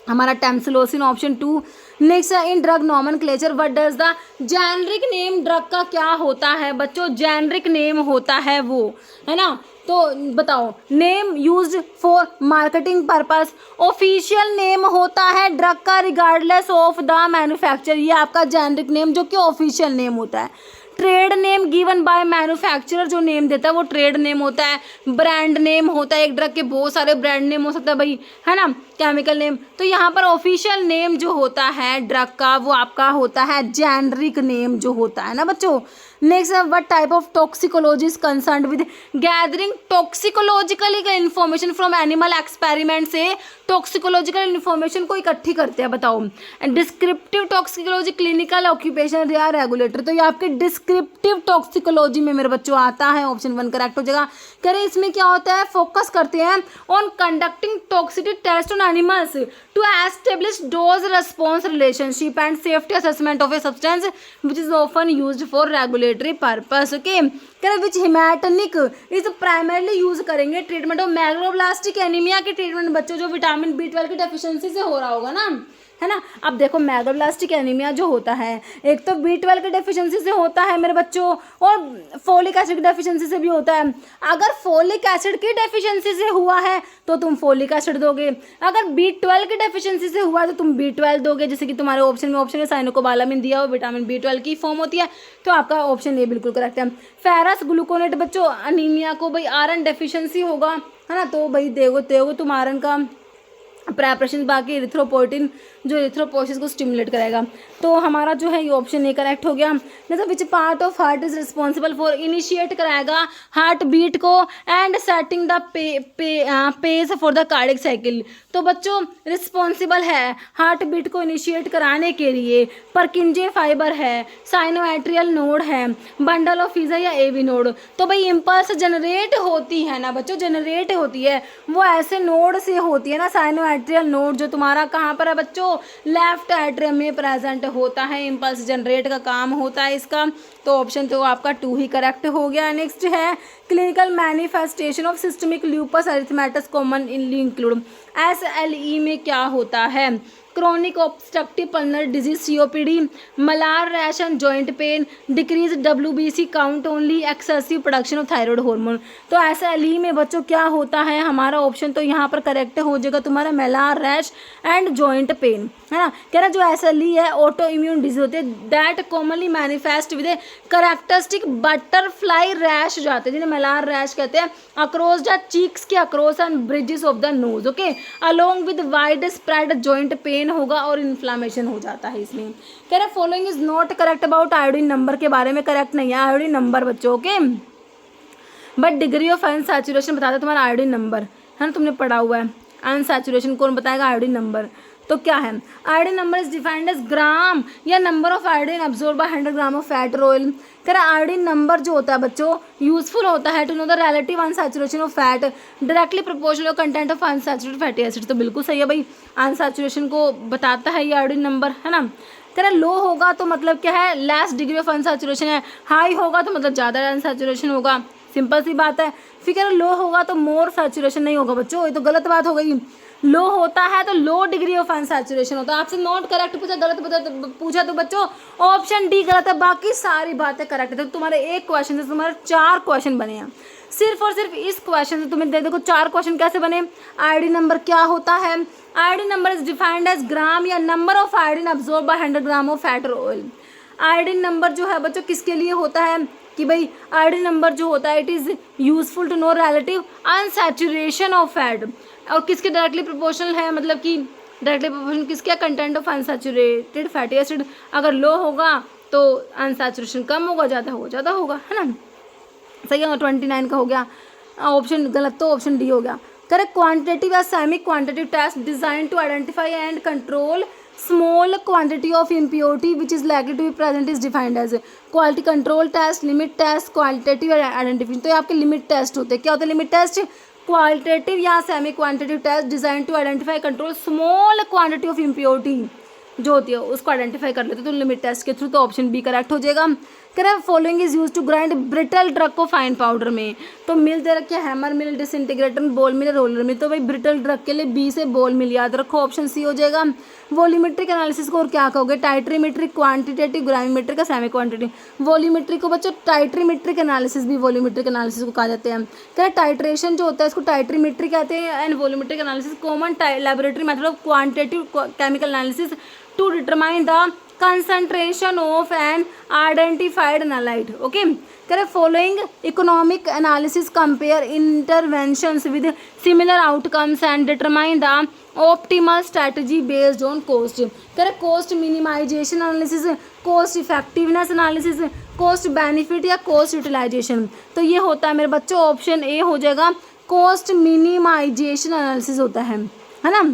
हमारा tamsulosin option 2। Next in drug nomenclature what does the generic name, drug का क्या होता है बच्चों, जेनरिक नेम होता है वो, है ना, तो बताओ, name used for marketing purpose, official name होता है ड्रग का रिगार्डलेस ऑफ द मैन्युफैक्चर, ये आपका जेनरिक नेम जो कि ऑफिशियल नेम होता है। Trade name given by manufacturer, जो नेम देता है वो ट्रेड नेम होता है। ब्रांड नेम होता है, एक ड्रग के बहुत सारे ब्रांड नेम हो सकता है भाई, है ना, केमिकल नेम। तो यहाँ पर ऑफिशियल नेम जो होता है ड्रग का वो आपका होता है जेनरिक नेम जो होता है ना बच्चों। Next what type of toxicology is concerned with gathering toxicological information from animal experiment, से टॉक्सिकोलॉजिकल इन्फॉर्मेशन को इकट्ठी करते हैं, बताओ। डिस्क्रिप्टिव टॉक्सिकोलॉजी, क्लिनिकल, ऑक्यूपेशनल या रेगुलेटर, तो ये आपके डिस्क्रिप्टिव टॉक्सिकोलॉजी में मेरे बच्चों आता है, ऑप्शन 1 करेक्ट हो जाएगा। कह रहे इसमें क्या होता है, फोकस करते हैं on conducting toxicity test on animals to establish dose response relationship and safety assessment of a substance which is often used for regulatory purpose. Okay, कह रहे which haematinic is primarily use करेंगे treatment of megaloblastic anaemia के treatment बच्चों, जो vitamin B12 की deficiency से हो रहा होगा ना, है ना। अब देखो मैग्लोब्लास्टिक एनीमिया जो होता है एक तो B12 की डेफिशिएंसी से होता है मेरे बच्चों, और फोलिक एसिड की डेफिशिएंसी से भी होता है। अगर फोलिक एसिड की डेफिशिएंसी से हुआ है तो तुम फोलिक एसिड दोगे, अगर B12 की डेफिशिएंसी से हुआ है तो तुम B12 दोगे, जैसे कि तुम्हारे ऑप्शन में साइनोकोबालामिन दिया हुआ विटामिन B12 की फॉर्म होती है, तो आपका ऑप्शन ए बिल्कुल करेक्ट है। फेरस ग्लूकोनेट बच्चों अनीमिया को भाई आयरन डेफिशिएंसी होगा, है ना, तो भाई देखो तुम आयरन का प्रेपरेशन, बाकी इरिथ्रोपोइटिन जो इरिथ्रोपोसिस को स्टिमुलेट करेगा, तो हमारा जो है ये ऑप्शन ए करेक्ट हो गया। जैसे which part of heart is responsible for, initiate कराएगा हार्ट बीट को and setting the pace for the cardiac cycle, तो बच्चों रिस्पॉन्सिबल है हार्ट बीट को इनिशिएट कराने के लिए परकिंजे फाइबर है, साइनोएट्रियल नोड है, बंडल ऑफ फीजा या एवी नोड। तो भाई इम्पल्स जनरेट होती है ना बच्चों, जनरेट होती है वो ऐसे नोड से होती है ना, साइनोएट्रियल नोड जो तुम्हारा कहाँ पर है बच्चों, लेफ्ट एट्रियम में प्रेजेंट होता है, इम्पल्स जनरेट का काम होता है इसका, तो ऑप्शन तो आपका 2 ही करेक्ट हो गया। नेक्स्ट है clinical manifestation of systemic lupus erythematosus commonly include, SLE में क्या होता है, chronic obstructive pulmonary disease COPD, malar rash and joint pain, decrease WBC count only, excessive production of thyroid hormone. तो SLE में बच्चों क्या होता है, हमारा ऑप्शन तो यहाँ पर करेक्ट हो जाएगा तुम्हारा malar rash and joint pain, है ना। कह रहा जो SLE है ऑटो इम्यून डिजीज होते हैं that commonly manifest with A characteristic butterfly rash जाते हैं, जिन्हें मलार रैश कहते हैं, अक्रॉस द चीक्स के across and bridges of the nose. Okay, along with wide spread joint pain होगा और इन्फ्लामेशन हो जाता है इसमें। कह रहा following is not correct about iodine number, के बारे में करेक्ट नहीं है आयोडीन नंबर बच्चों, okay, but degree of unsaturation बताता है तुम्हारा आयोडीन नंबर, है ना, तुमने पढ़ा हुआ है। अनसैचुरेशन कौन बताएगा, आयोडीन नंबर, तो क्या है, iodine number is defined as gram या number of iodine absorb by 100 gram of fat और ऑयल। कह रहा आयोडीन नंबर जो होता है बच्चों यूजफुल होता है to know the relative unsaturation of fat directly proportional content of unsaturated fatty acid, तो बिल्कुल सही है भाई, अनसैचुरेशन को बताता है ये आयोडीन नंबर, है ना। कह रहा लो होगा तो मतलब क्या है, लेस डिग्री ऑफ अनसैचुरेशन है, हाई होगा तो मतलब ज़्यादा अनसैचुरेशन होगा, सिंपल सी बात है। फिर लो होगा तो मोर सैचुरेशन नहीं होगा बच्चों, ये तो गलत बात हो गई। लो होता है तो लो डिग्री ऑफ अनसैचुरेशन होता है। आपसे नॉट करेक्ट पूछा, गलत पूछा तो बच्चों ऑप्शन डी गलत है, बाकी सारी बातें करेक्ट है। तो तुम्हारे एक क्वेश्चन से तुम्हारे 4 क्वेश्चन बने हैं। सिर्फ और सिर्फ इस क्वेश्चन से तुम्हें देखो 4 क्वेश्चन कैसे बने। आयोडीन नंबर क्या होता है? Iodine number is defined as gram या number of iodine absorb by 100 gram of fat और ऑयल। आयोडीन नंबर जो है बच्चों किसके लिए होता है कि भाई आयोडीन नंबर जो होता है it is useful to know relative unsaturation of fat, और किसके डायरेक्टली प्रोपोर्शनल है, मतलब कि डायरेक्टली प्रोपोर्शनल किसके content of unsaturated fatty acid. अगर लो होगा तो अनसैचुरेशन कम होगा, ज़्यादा होगा, है ना। सही है, 29 का हो गया। ऑप्शन गलत तो ऑप्शन डी हो गया। करेक्ट, क्वांटिटेटिव या semi quantitative test design to identify and control small quantity of impurity which is likely to be present is defined as quality control test, limit test, qualitative identification. तो ये आपके limit test होते हैं। क्या होता है limit test? Qualitative या semi quantitative test design to identify control small quantity of impurity जो होती है उसको आइडेंटिफाई कर लेते तो लिमिट टेस्ट के थ्रू, तो ऑप्शन बी करेक्ट हो जाएगा। Correct, following is use to grind brittle drug को फाइन पाउडर में। तो मिल दे रखी है hammer mill, disintegrator, ball mill, roller mill. तो भाई ब्रिटल ड्रग के लिए बी से बॉल मिल याद रखो, ऑप्शन सी हो जाएगा। वॉल्यूमेट्रिक एनालिसिस को और क्या कहोगे? टाइट्रीमेट्रिक, क्वांटिटेटिव, ग्राविमेट्रिक का सेमी क्वांटिटेटिव। वॉल्यूमेट्रिक को बच्चों टाइट्रीमेट्रिक एनालिसिस भी वॉल्यूमेट्रिक एनालिसिस को कहा जाते हैं। करेक्ट, टाइट्रेशन जो होता है इसको टाइट्रीमेट्रिक कहते हैं and volumetric analysis common laboratory method of quantitative chemical analysis to determine the concentration of an identified analyte. Okay, correct. Following economic analysis compare interventions with similar outcomes and determine the optimal strategy based on cost. Correct, cost minimization analysis, cost effectiveness analysis, cost benefit या cost utilization। तो ये होता है मेरे बच्चों option A हो जाएगा, cost minimization analysis होता है ना।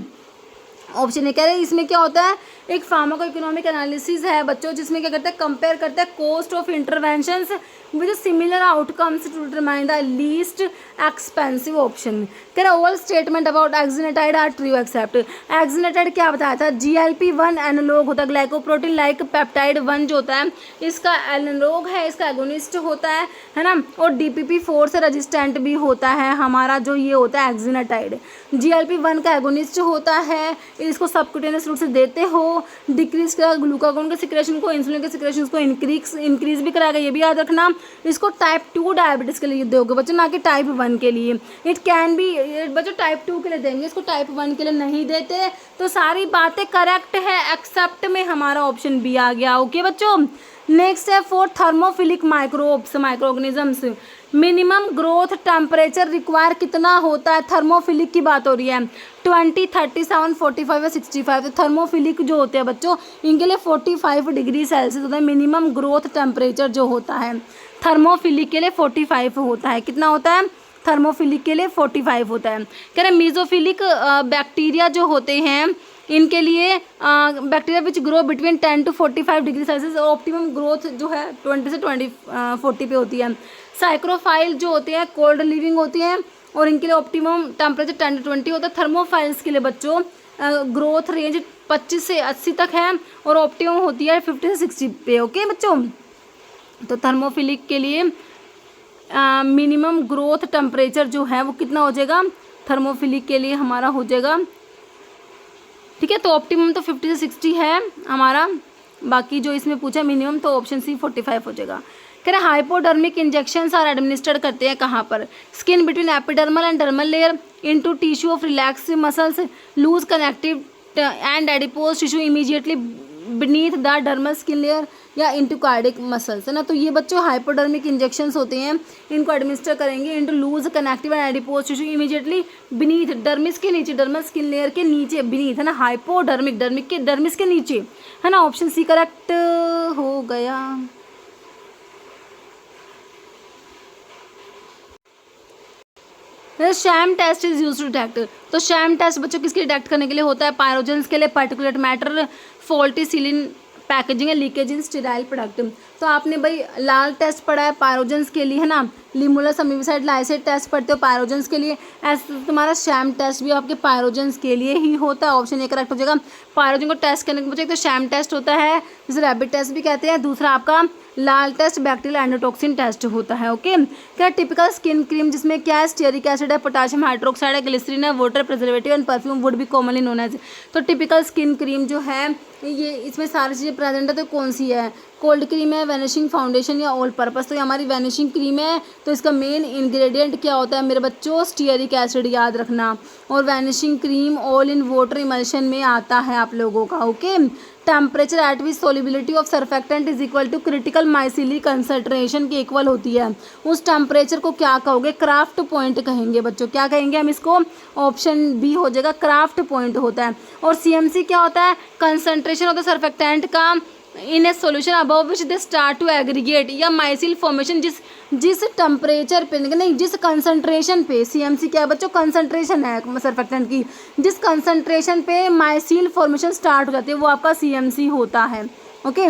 ऑप्शन ए कह रहे हैं इसमें क्या होता है, एक फार्माको इकोनॉमिक एनालिसिस है बच्चों जिसमें क्या करते हैं कंपेयर करते हैं cost of interventions with similar outcomes to determine the least expensive option. कह रहे all statement about exenatide are true except. Exenatide क्या बताया था? GLP-1 एनालॉग होता है, ग्लाइकोप्रोटीन लाइक पेप्टाइड 1 जो होता है इसका एनालॉग है, इसका एगोनिस्ट होता है ना। और DPP-4 से रेजिस्टेंट भी होता है हमारा जो ये होता है एक्सिनेटाइड। GLP-1 का एगोनिस्ट होता है, इसको सबक्यूटेनियस रूट से देते हो, डिक्रीज करेगा ग्लूकागोन के सिक्रेशन को, इंसुलिन के सिक्रेशन को इंक्रीज भी कराएगा, ये भी याद रखना। इसको टाइप 2 डायबिटीज के लिए दोगे बच्चों, ना कि टाइप 1 के लिए। इट कैन बी बच्चों टाइप 2 के लिए देंगे, इसको टाइप 1 के लिए नहीं देते। तो सारी बातें करेक्ट है एक्सेप्ट में हमारा ऑप्शन बी आ गया। ओके बच्चों, नेक्स्ट है for thermophilic microbes microorganisms minimum growth temperature require कितना होता है? थर्मोफिलिक की बात हो रही है, 20, 37, 45 या 65। तो थर्मोफिलिक जो होते हैं बच्चों इनके लिए 45 डिग्री सेल्सियस होता है मिनिमम ग्रोथ टेम्परेचर जो होता है। थर्मोफिलिक के लिए 45 होता है। कितना होता है? थर्मोफिलिक के लिए 45 होता है। कह रहे मेसोफिलिक बैक्टीरिया जो होते हैं इनके लिए bacteria which grow between 10 to 45 degree Celsius, और ऑप्टिमम ग्रोथ जो है 20 से 40 पे होती है। साइक्रोफाइल जो होते हैं कोल्ड लिविंग होती हैं और इनके लिए ऑप्टिमम टेम्परेचर 10 to 20 होता है। थर्मोफाइल्स के लिए बच्चों ग्रोथ रेंज 25 से 80 तक है और ऑप्टिमम होती है 50 से 60 पे। ओके बच्चों, तो थर्मोफिलिक के लिए मिनिमम ग्रोथ टेम्परेचर जो है वो कितना हो जाएगा? थर्मोफिलिक के लिए हमारा हो जाएगा, ठीक है। तो ऑप्टिमम तो 50 से 60 है हमारा, बाकी जो इसमें पूछा मिनिमम तो ऑप्शन सी 45 हो जाएगा। कह रहे हाइपोडर्मिक इंजेक्शंस आर एडमिनिस्टर्ड करते हैं कहाँ पर? Skin between epidermal and dermal layer into tissue of relax muscles loose connective and adipose tissue immediately beneath the dermal skin layer या इनटू कार्डिक मसल्स, है ना। तो ये बच्चों हाइपोडर्मिक इंजेक्शंस होते हैं, इनको एडमिनिस्टर करेंगे into loose connective and adipose tissue immediately beneath, dermis के नीचे, डर्मल स्किन लेयर के नीचे, बीनीथ है ना। हाइपोडर्मिक डर्मिक के डर्मिस के नीचे, है ना। ऑप्शन सी करेक्ट हो गया। Sham test is use to detect. तो शैम टेस्ट बच्चों किसके डिटेक्ट करने के लिए होता है? पायरोजेंस के लिए, particulate matter, faulty sealing packaging, leakage in sterile product. तो आपने भाई लाल टेस्ट पढ़ा है पायरोजेंस के लिए, है ना। लिमुलस अमीबिसाइड लाइसेट टेस्ट पढ़ते हो पायरोजेंस के लिए, ऐसे तुम्हारा शैम टेस्ट भी आपके पायरोजेंस के लिए ही होता है। ऑप्शन ए करेक्ट हो जाएगा। पायरोजन को टेस्ट करने के बच्चे तो शैम टेस्ट होता है जिसे रैबिट टेस्ट भी कहते हैं, दूसरा आपका LAL test bacterial endotoxin test होता है। ओके, क्या टिपिकल स्किन क्रीम जिसमें क्या है, स्टीयरिक एसिड है, पोटाशियम हाइड्रोक्साइड है, ग्लिसरीन है, water, preservative and perfume would be commonly known as. तो टिपिकल स्किन क्रीम जो है ये इसमें सारी चीज़ें प्रेजेंट है, तो कौन सी है, कोल्ड क्रीम है, वैनिशिंग फाउंडेशन या ऑल पर्पस। तो ये हमारी वैनिशिंग क्रीम है, तो इसका मेन इंग्रेडिएंट क्या होता है मेरे बच्चों, स्टीयरिक एसिड, याद रखना। और vanishing cream oil in water emulsion में आता है आप लोगों का। Okay, temperature at which solubility of surfactant is equal to critical micelle concentration की इक्वल होती है, उस टेम्परेचर को क्या कहोगे, क्राफ्ट पॉइंट कहेंगे बच्चों। क्या कहेंगे हम इसको, ऑप्शन बी हो जाएगा, क्राफ्ट पॉइंट होता है। और सीएमसी क्या होता है, कंसंट्रेशन होता है सर्फेक्टेंट का in a solution above which they start to aggregate, या माइसिल फॉर्मेशन जिस टेम्परेचर पे, नहीं जिस कंसंट्रेशन पे, सीएमसी क्या है बच्चों, कंसंट्रेशन है सर्फेक्टेंट की, जिस कंसंट्रेशन पे माइसिल फॉर्मेशन स्टार्ट हो जाती है वो आपका सीएमसी होता है। Okay,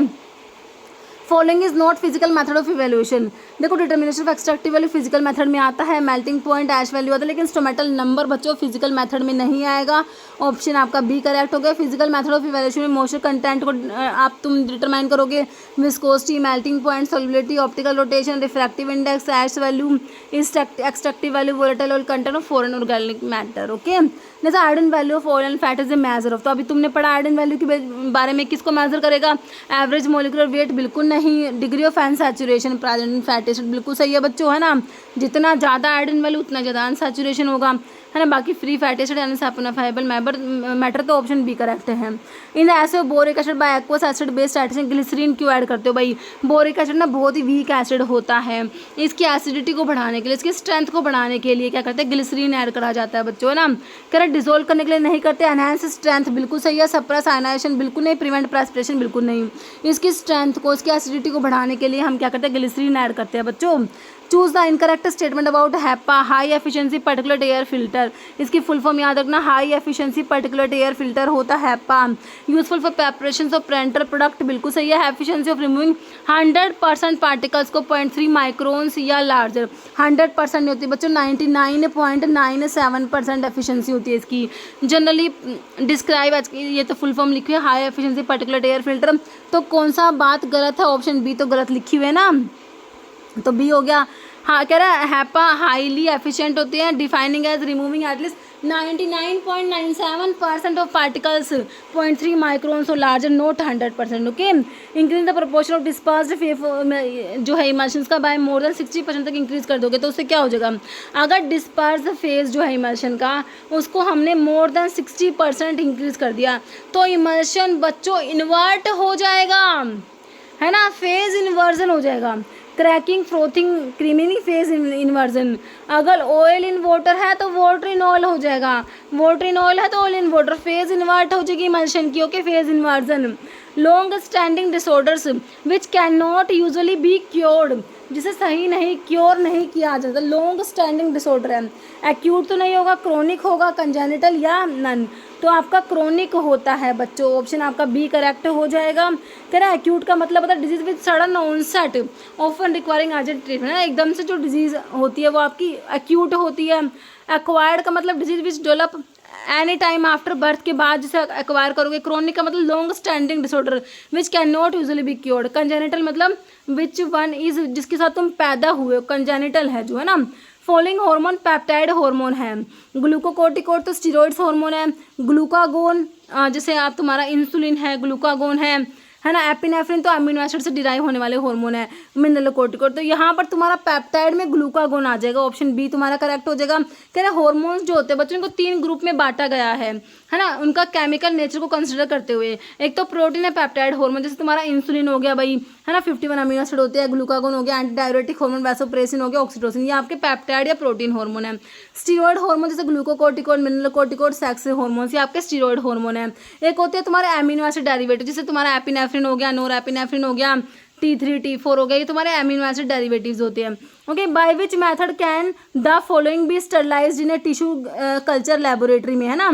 following is not physical method of evaluation. देखो determination of extractive value physical method में आता है, मेल्टिंग पॉइंट ऐश वैल्यू आता है, लेकिन स्टोमेटल नंबर बच्चों फिजिकल मेथड में नहीं आएगा। ऑप्शन आपका बी करेक्ट हो गया। फिजिकल मेथड ऑफ इवेल्यूएशन में मॉइस्चर कंटेंट को तुम डिटरमाइन करोगे, viscosity, melting point, solubility, optical rotation, refractive index, ash value, extractive value, volatile oil content of foreign organic matter. Okay, जैसे iron value of oil and fat is a measure of, तो अभी तुमने पढ़ा iron value के बारे में, किसको major करेगा, एवरेज मोलिकुलर वेट बिल्कुल नहीं, degree of unsaturation present in fatty acid बिल्कुल सही है बच्चों, है ना। जितना ज़्यादा आयरन वैल्यू उतना ज़्यादा अनसैचुरेशन होगा, है ना। बाकी free fatty acid unsaponifiable matter, तो ऑप्शन बी करेक्ट है। इन ऐसे boric acid by aqueous acid based addition glycerin क्यों ऐड करते हो भाई, बोरिक एसिड ना बहुत ही वीक एसिड होता है, इसकी एसिडिटी को बढ़ाने के लिए, इसकी स्ट्रेंथ को बढ़ाने के लिए क्या करते हैं, ग्लिसरीन ऐड करा जाता है बच्चों, है ना। करेक्ट, डिसोल्व करने के लिए नहीं करते, एनहांस स्ट्रेंथ बिल्कुल सही है, सप्रेस आयनाइजेशन बिल्कुल नहीं, प्रिवेंट प्रेसिपिटेशन बिल्कुल नहीं, इसकी स्ट्रेंथ को, इसकी एसिडिटी को बढ़ाने के लिए हम क्या करते हैं, ग्लिसरीन ऐड करते हैं बच्चों। Choose the incorrect statement about HEPA, high efficiency particular air filter, इसकी फुल फॉर्म याद रखना, high efficiency particular air filter होता है HEPA. Useful for preparation of parental product बिल्कुल सही है। एफिशिएंसी ऑफ रिमूविंग 100% पार्टिकल्स को 0.3 माइक्रोन्स या लार्जर, 100% नहीं होती बच्चों, 99.97% एफिशिएंसी होती है इसकी। जनरली डिस्क्राइब, ये तो फुल फॉर्म लिखी है, high efficiency particular air filter, तो कौन सा बात गलत है, ऑप्शन बी तो गलत लिखी हुई है ना, तो बी हो गया। हाँ, कह रहा है हैपा हाईली एफिशिएंट होती है, defining as removing at least 99.97% of particles 0.3 microns और larger, not 100%। Okay, increase the proportion of dispersed जो है इमल्शंस का बाय मोर देन 60% तक इंक्रीज कर दोगे तो उससे क्या हो जाएगा, अगर डिस्पर्स्ड फेज जो है इमल्शन का उसको हमने मोर देन 60% इंक्रीज कर दिया तो इमल्शन बच्चों इन्वर्ट हो जाएगा, है ना, फेज इन्वर्जन हो जाएगा। Cracking, frothing, creaming, phase inversion. अगर ऑयल इन वाटर है तो वाटर इन ऑयल हो जाएगा, वाटर इन ऑयल है तो oil in water, phase invert हो जाएगी इमल्शन की। Okay, phase inversion. Long standing disorders which can not usually be cured, जिसे सही नहीं क्योर नहीं किया जाता, लॉन्ग स्टैंडिंग डिसऑर्डर है, एक्यूट तो नहीं होगा, क्रोनिक होगा, कंजेनिटल या नन, तो आपका क्रोनिक होता है बच्चों, ऑप्शन आपका बी करेक्ट हो जाएगा। कह रहा है एक्यूट का मतलब होता है disease with sudden onset often requiring urgent treatment, एकदम से जो डिजीज होती है वो आपकी एक्यूट होती है। एक्वायर्ड का मतलब disease which develop any time after birth के बाद जिसे एक्वायर करोगे। क्रोनिक का मतलब long standing disorder which can not usually be cured. Congenital मतलब विच वन इज, जिसके साथ तुम पैदा हुए, कंजेनिटल है जो, है ना। फॉलोइंग हार्मोन पेप्टाइड हार्मोन है, ग्लूकोकोर्टिकोड तो स्टीरॉइड्स हार्मोन है, ग्लूकागोन जैसे आप तुम्हारा इंसुलिन है, ग्लूकागोन है ना, एपिनेफ्रिन तो अमीनो एसिड से डिराइव होने वाले हार्मोन है, मिनरलोकोर्टिकोड, तो यहाँ पर तुम्हारा पेप्टाइड में ग्लूकागोन आ जाएगा, ऑप्शन बी तुम्हारा करेक्ट हो जाएगा। कह रहे हार्मोन्स जो होते हैं बच्चों को 3 ग्रुप में बांटा गया है ना, उनका केमिकल नेचर को कंसिडर करते हुए। एक तो प्रोटीन है पेप्टाइड हार्मोन, जैसे तुम्हारा इंसुलिन हो गया भाई, है ना, 51 अमीनो एसिड होते हैं, ग्लूकागोन हो गया, एंटी डायरेटिक हार्मोन वैसोप्रेसिन हो गया, ऑक्सीटोसिन, ये आपके पेप्टाइड या प्रोटीन हार्मोन है। स्टीरॉयड हार्मोन जैसे ग्लूकोकोर्टिकोड, मिनरलोकोर्टिकोड, सेक्स हार्मोन, ये आपके स्टीरॉयड हार्मोन है। एक होते हैं तुम्हारे एमिनो एसिड डेरिवेटिव, जैसे तुम्हारा एपिनेफ्रिन हो गया, नोरएपिनेफ्रिन हो गया, T3 T4 हो गया, ये तुम्हारे एमिनो एसिड डेरिवेटिव्स होते हैं। Okay, by which method can the following be sterilized in a tissue culture laboratory में, है ना।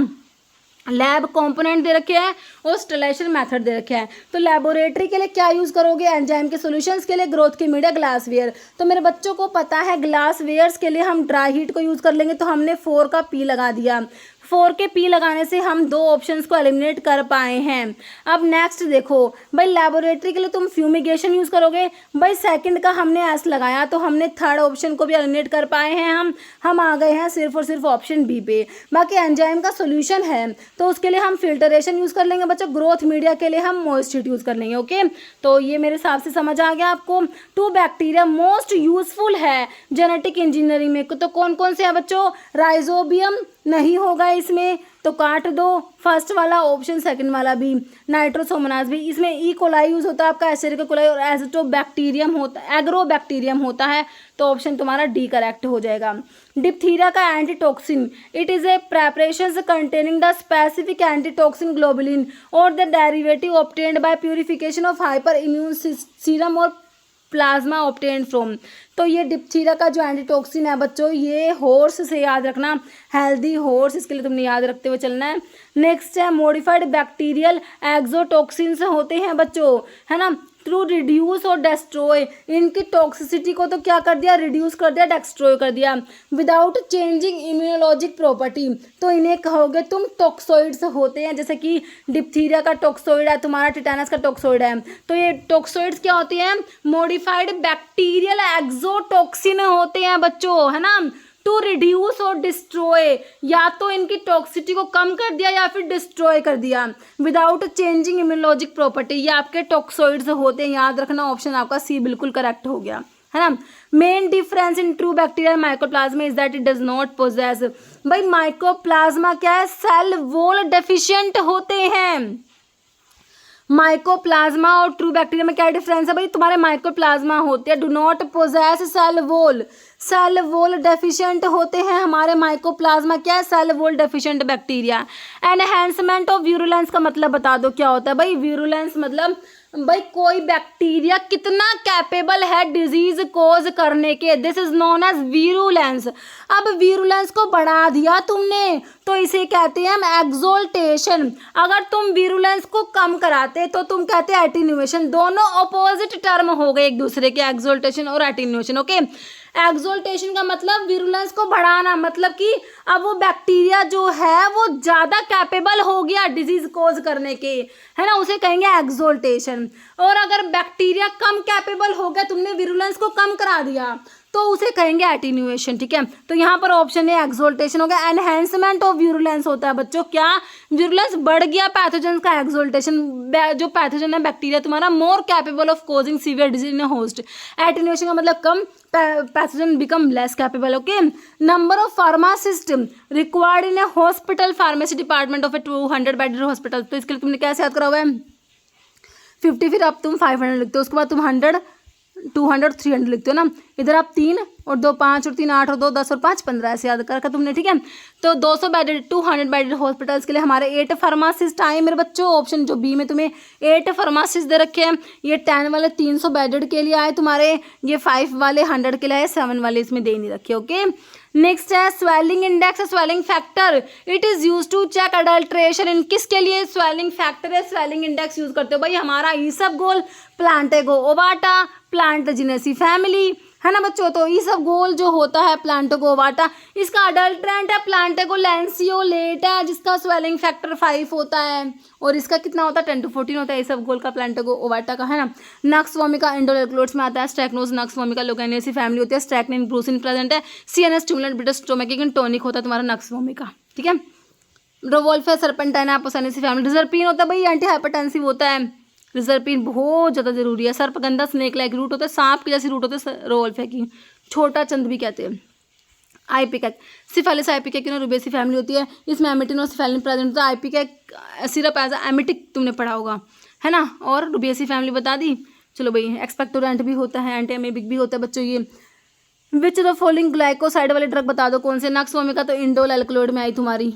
लैब कंपोनेंट दे रखे हैं और स्टरलाइजेशन मेथड दे रखे हैं। तो लेबोरेटरी के लिए क्या यूज़ करोगे, एंजाइम के सॉल्यूशंस के लिए ग्रोथ की मीडिया ग्लासवेयर। तो मेरे बच्चों को पता है ग्लासवेयर्स के लिए हम ड्राई हीट को यूज़ कर लेंगे, तो हमने 4 का P लगा दिया। 4 के पी लगाने से हम 2 ऑप्शंस को एलिमिनेट कर पाए हैं। अब नेक्स्ट देखो भाई, लेबोरेटरी के लिए तुम फ्यूमिगेशन यूज़ करोगे, भाई सेकंड का हमने एस लगाया तो हमने थर्ड ऑप्शन को भी एलिमिनेट कर पाए हैं। हम आ गए हैं सिर्फ और सिर्फ ऑप्शन बी पे। बाकी एंजाइम का सोल्यूशन है तो उसके लिए हम फिल्टरेशन यूज़ कर लेंगे बच्चों, ग्रोथ मीडिया के लिए हम मॉइस्ट हीट यूज़ कर लेंगे। ओके, तो ये मेरे हिसाब से समझ आ गया आपको। 2 बैक्टीरिया मोस्ट यूजफुल है जेनेटिक इंजीनियरिंग में, तो कौन कौन से हैं बच्चों? राइजोबियम नहीं होगा इसमें तो काट दो, फर्स्ट वाला ऑप्शन, सेकंड वाला भी, नाइट्रोसोमोनास भी। इसमें ई कोलाई यूज होता है आपका, एस्चेरिका कोलाई, और एजोटोबैक्टीरियम होता है, एग्रोबैक्टीरियम होता है, तो ऑप्शन तुम्हारा डी करेक्ट हो जाएगा। डिप्थीरिया का antitoxin, it is a preparation containing the specific antitoxin globulin और the derivative obtained by purification of hyper immune serum और प्लाज्मा ऑब्टेन्ड फ्रॉम। तो ये डिप्थीरिया का जो एंटीटॉक्सिन है बच्चों, ये हॉर्स से याद रखना, हेल्दी हॉर्स, इसके लिए तुमने याद रखते हुए चलना है। नेक्स्ट है मॉडिफाइड बैक्टीरियल एक्सोटॉक्सिन्स होते हैं बच्चों, है ना, टू रिड्यूस और डिस्ट्रॉय। इनकी टॉक्सिसिटी को तो क्या कर दिया? रिड्यूस कर दिया, डिस्ट्रॉय कर दिया, विदाउट चेंजिंग इम्यूनोलॉजिक प्रॉपर्टी। तो इन्हें कहोगे तुम टॉक्सोइड्स होते हैं, जैसे कि डिप्थीरिया का टॉक्सोइड है, तुम्हारा टिटेनस का टॉक्सोइड है। तो ये टॉक्सोइड्स क्या होती हैं? मॉडिफाइड बैक्टीरियल एक्सोटॉक्सिन होते हैं बच्चों, है ना, टू रिड्यूस और डिस्ट्रॉय, या तो इनकी टॉक्सिटी को कम कर दिया या फिर डिस्ट्रॉय कर दिया, विदाउट चेंजिंग इम्यूनोलॉजिक प्रॉपर्टी। ये आपके टॉक्सोइड्स होते हैं, याद रखना। ऑप्शन आपका सी बिल्कुल करेक्ट हो गया, है ना। Main difference in true bacteria mycoplasma is that it does not possess. भाई माइकोप्लाज्मा क्या है? सेल वॉल डेफिशिएंट होते हैं। माइकोप्लाज्मा और ट्रू बैक्टीरिया में क्या डिफरेंस है? भाई तुम्हारे माइकोप्लाज्मा होते हैं, do not possess cell wall, cell wall deficient होते हैं हमारे माइकोप्लाज्मा। क्या है? Cell wall deficient bacteria. Enhancement of virulence का मतलब बता दो क्या होता है? भाई वीरुलेंस मतलब भाई कोई बैक्टीरिया कितना कैपेबल है डिजीज कोज करने के, दिस इज नोन एज वीरुलेंस। अब वीरुलेंस को बढ़ा दिया तुमने तो इसे कहते हैं हम एक्सोल्टेशन। अगर तुम वीरुलेंस को कम कराते तो तुम कहते हैं एटीन्यूएशन। दोनों अपोजिट टर्म हो गए एक दूसरे के, एक्सोल्टेशन और एटीन्यूएशन। ओके, एक्सोल्टेशन का मतलब वीरुलेंस को बढ़ाना, मतलब कि अब वो बैक्टीरिया जो है वो ज़्यादा कैपेबल हो गया डिजीज कोज करने के, है ना, उसे कहेंगे एक्सोल्टेशन। और अगर बैक्टीरिया कम कैपेबल हो गया, तुमने वीरुलेंस को कम करा दिया, तो उसे कहेंगे एटीन्यूएशन। ठीक है, तो यहाँ पर ऑप्शन है एक्सोल्टेशन हो गया। एनहेंसमेंट ऑफ वीरुलेंस होता है बच्चों, क्या? वीरुलेंस बढ़ गया पैथोजन का, एक्सोल्टेशन जो पैथोजन है बैक्टीरिया तुम्हारा more capable of causing severe disease in host. Attenuation का मतलब कम, pathogen become less capable. Okay, number of pharmacist required in a hospital pharmacy department of a 200 bedded hospital. तो इसके लिए तुमने कैसे याद करा हुआ है? 50, फिर अब तुम 500 लिखते हो, उसके बाद तुम 100, 200, 300 लिखते हो ना। इधर आप 3 और 2 5 और 3 8 और 2 10 और 5 15 ऐसे याद कर रखा तुमने। ठीक है, तो 200 बेडेड 200 बेडेड हॉस्पिटल्स के लिए हमारे 8 फार्मासिस्ट आए मेरे बच्चों। ऑप्शन जो बी में तुम्हें 8 फार्मासिस्ट दे रखे हैं। ये 10 वाले 300 बेडेड के लिए आए तुम्हारे, ये 5 वाले 100 के लिए आए, 7 वाले इसमें दे नहीं रखे। ओके, नेक्स्ट है swelling index, swelling factor, it is use to check adulteration. इन किसके लिए स्वेलिंग फैक्टर है, स्वेलिंग इंडेक्स यूज करते हो? भाई हमारा isabgol, Plantago ovata, Plantaginaceae family, है ना बच्चों। तो ईसबगोल जो होता है प्लांटेगो ओवाटा, इसका अडल्ट्रेंट है प्लांटेगो लैंसियोलेट है, जिसका स्वेलिंग फैक्टर 5 होता है, और इसका कितना होता है? 10 to 14 होता है ईसबगोल का, प्लांटेगो ओवाटा का, है ना। नक्स वोमिका इंडोलेक्लोड्स में आता है। स्ट्रैक्नोज नक्स वोमिका लोकेनियसी फैमिली होती है। स्ट्रैक्निन ब्रूसिन प्रेजेंट है। सीएनएस स्टिमुलेंट बिटर स्टोमैकिक टॉनिक होता है तुम्हारा नक्स वोमिका। ठीक है, रोवोल्फे सर्पेंटाइन एपोसाइनेसी फैमिली। रिजर्पिन होता है भाई एंटी हाइपरटेंसिव होता है, रिजर्पिन बहुत ज़्यादा जरूरी है। सर्पगंधा स्नेक लाइक रूट होता है, सांप की जैसी रूट होते हैं रोवोल्फे की, छोटा चंद भी कहते हैं। आईपीकैक, सिफालिस आईपीकैक की रुबेसी फैमिली होती है, इसमें एमिटिन और सिफालिन प्रेजेंट होता है। आईपीकैक सिरप एज एमिटिक तुमने पढ़ा होगा, है ना, और रुबेसी फैमिली बता दी। चलो भाई, एक्सपेक्टोरेंट भी होता है, एंटी एमेबिक भी होता है बच्चों। ये विच द फॉलोइंग ग्लाइकोसाइड वाले ड्रग बता दो कौन से? नक्स वोमिका तो इंडोल एल्कलॉइड में आई तुम्हारी।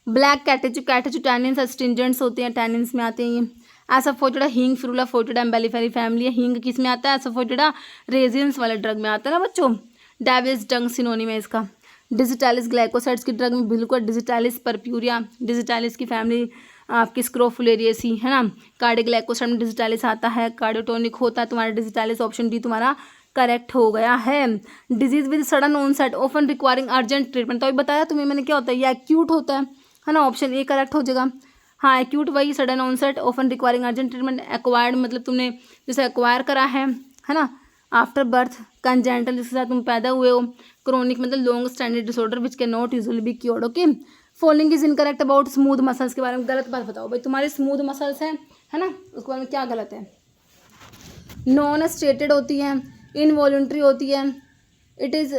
ब्लैक कैटेचू टैनिन्स एस्ट्रिंजेंट्स होते हैं, टैनिन्स में आते हैं ये। एसोफोटिडा हींग फ्रूला फोटिडा एम्बेलिफेरी फैमिली है। हींग किस में आता है? एसोफोटिडा रेजिन्स वाले ड्रग में आता है ना बच्चों। डेविस डंग सिनोनिम है इसका। डिजिटालिस ग्लाइकोसाइड्स की ड्रग में बिल्कुल, डिजिटालिस परप्यूरिया, डिजिटालिस की फैमिली आपकी स्क्रोफुलेरियसी, है ना। कार्डिक ग्लाइकोसाइड में डिजिटालिस आता है। कार्डियोटोनिक होता है तुम्हारा डिजिटालिस, ऑप्शन डी तुम्हारा करेक्ट हो गया है। Disease with sudden onset often requiring urgent treatment, तो अभी बताया तुम्हें मैंने क्या होता है, ये एक्यूट होता है ना, ऑप्शन ए करेक्ट हो जाएगा। हाँ एक्यूट वही, sudden onset often requiring urgent treatment. Acquired मतलब तुमने जैसे एक्वायर करा है ना, आफ्टर बर्थ। कंजेंटल जिसके साथ तुम पैदा हुए हो। क्रोनिक मतलब long standard disorder which can not usually be cured. Okay, following is incorrect about smooth muscles के बारे में गलत बात बताओ भाई, तुम्हारे स्मूथ मसल्स हैं है ना, उसके बारे में क्या गलत है। नॉन स्टेटेड होती है, इनवॉल्यूंट्री होती है, it is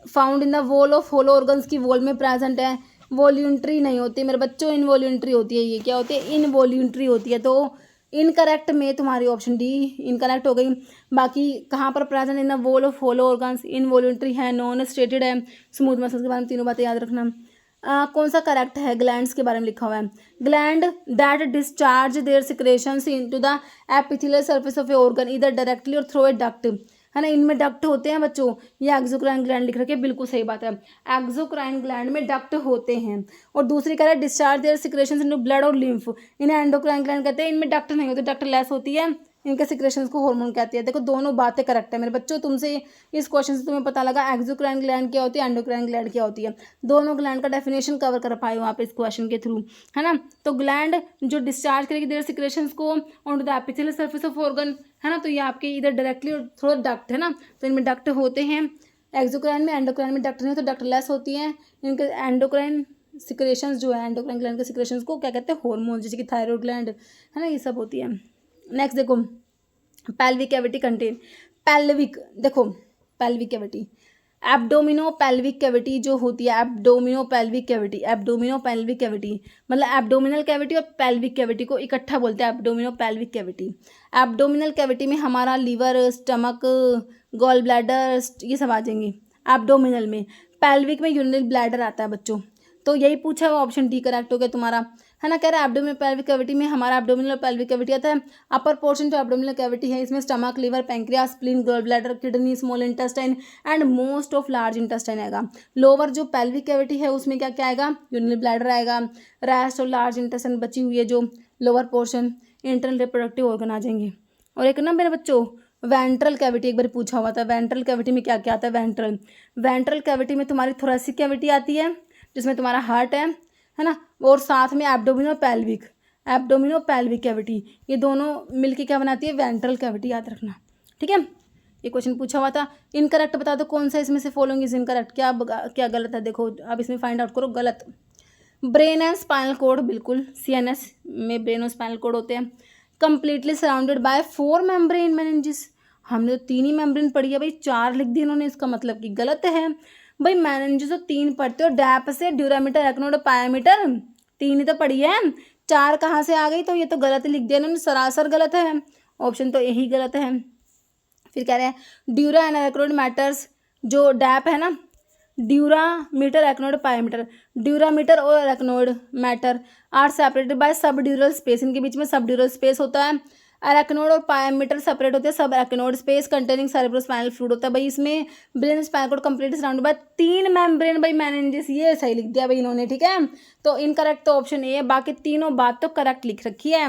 found in the wall of hollow organs की वॉल में प्रेजेंट है। वॉल्यूंट्री नहीं होती मेरे बच्चों, इनवॉल्यूंट्री होती है। ये क्या होती है, इनवॉल्यूंट्री होती है। तो इनकरेक्ट में तुम्हारी ऑप्शन डी इनकरेक्ट हो गई। बाकी कहाँ पर present, in the wall of hollow organs, involuntary है, नॉन स्टेटेड है, स्मूथ मसल्स के बारे में तीनों बातें याद रखना। कौन सा करेक्ट है, ग्लैंड्स के बारे में लिखा हुआ है। Gland that discharge their secretions into the epithelial surface of a organ इधर डायरेक्टली और थ्रू ए डक्ट, है ना, इनमें डक्ट होते हैं बच्चों। ये एक्सोक्राइन ग्लैंड लिख रखे, बिल्कुल सही बात है, एक्सोक्राइन ग्लैंड में डक्ट होते हैं। और दूसरी कह रहा है discharge their secretions into blood और लिम्फ, इन्हें एंडोक्राइन ग्लैंड कहते हैं। इनमें डक्ट नहीं होते, डक्ट लेस होती है, इनके सिक्रेशंस को हार्मोन कहते हैं। देखो दोनों बातें करेक्ट है मेरे बच्चों, तुमसे इस क्वेश्चन से तुम्हें पता लगा एक्सोक्राइन ग्लैंड क्या होती है, एंडोक्राइन ग्लैंड क्या होती है। दोनों ग्लैंड का डेफिनेशन कवर कर पाए हो आप इस क्वेश्चन के थ्रू, है ना। तो ग्लैंड जो डिस्चार्ज करेगी देयर सिक्रेशंस को on the epithelial surface of organ, है ना, तो ये आपके इधर डायरेक्टली और थोड़ा डक्ट, है ना, तो इनमें डक्ट होते हैं। एक्सोक्राइन में, एंडोक्राइन में डक्ट नहीं, तो डक्ट लेस होती है। इनके एंडोक्राइन सिक्रेशंस जो है, एंडोक्राइन ग्लैंड के सिक्रेशंस को क्या कहते हैं, हार्मोन, जैसे कि थायराइड ग्लैंड, है ना, ये सब होती है। नेक्स्ट देखो, पेल्विक कैविटी कंटेन, पेल्विक देखो, पेल्विक कैविटी, एब्डोमिनो पेल्विक कैविटी जो होती है, एब्डोमिनो पेल्विक कैविटी, एब्डोमिनो पेल्विक कैविटी मतलब एब्डोमिनल कैविटी और पेल्विक कैविटी को इकट्ठा बोलते हैं, एब्डोमिनो पेल्विक कैविटी। एब्डोमिनल कैविटी में हमारा लीवर, स्टमक, गॉल ब्लैडर ये सब आ जाएंगे एब्डोमिनल में। पेल्विक में यूरिनरी ब्लैडर आता है बच्चों, तो यही पूछा हुआ, ऑप्शन डी करेक्ट हो गया तुम्हारा, है ना। कह रहा है एब्डोमिनल पेल्विक कैविटी में हमारा एब्डोमिनल पेल्विक कैविटी आता है। अपर पोर्शन जो एब्डोमिनल कैविटी है इसमें stomach, liver, pancreas, spleen, gall bladder, kidney, small intestine and most of large intestine आएगा। लोअर जो पेल्विक कैविटी है उसमें क्या क्या आएगा, यूरिनरी ब्लैडर आएगा, रेस्ट और लार्ज इंटेस्टाइन बची हुई है जो lower portion, internal reproductive organ आ जाएंगे। और एक ना मेरे बच्चों वेंट्रल कैविटी एक बार पूछा हुआ था, वेंट्रल कैविटी में क्या क्या आता है। वेंट्रल कैविटी में तुम्हारी थोरेसिक कैविटी आती है जिसमें तुम्हारा हार्ट है ना, और साथ में एब्डोमिनो पेल्विक कैविटी, ये दोनों मिलके क्या बनाती है, वेंट्रल कैविटी, याद रखना, ठीक है। ये क्वेश्चन पूछा हुआ था। इनकरेक्ट बता दो कौन सा इसमें से फॉलोइंग इज इनकरेक्ट, क्या गलत है, देखो अब इसमें फाइंड आउट करो। गलत, ब्रेन एंड स्पाइनल कोड, बिल्कुल CNS में ब्रेन और स्पाइनल कोड होते हैं। Completely surrounded by 4 membrane meninges, हमने तो 3 ही मेम्ब्रेन पढ़ी है भाई, 4 लिख दी इन्होंने, इसका मतलब कि गलत है भाई। मेनिंजेस तो 3 पढ़ते हो, डैप से ड्यूरामीटर, एक्नोड, पायामीटर, 3 ही तो पढ़ी है, 4 कहाँ से आ गई, तो ये तो गलत लिख दिया इन्होंने, सरासर गलत है, ऑप्शन तो यही गलत है। फिर कह रहे हैं ड्यूरा एंड एक्नोड मैटर्स, जो डैप है ना, ड्यूरामीटर, एक्नोड, पायामीटर, ड्यूरामीटर और एक्नोड मैटर आर सेपरेटेड बाय सब ड्यूरल स्पेस, इनके बीच में सब ड्यूरल स्पेस होता है। अरेक्नोड और पायामीटर सेपरेट होते हैं, सब arachnoid space containing cerebrospinal fluid होता है भाई। इसमें brain spinal cord complete surrounded by 3 membrane भाई मेनिंजेस, ये सही लिख दिया भाई इन्होंने, ठीक है। तो इनकरेक्ट तो ऑप्शन ए है, बाकी तीनों बात तो करेक्ट लिख रखी है।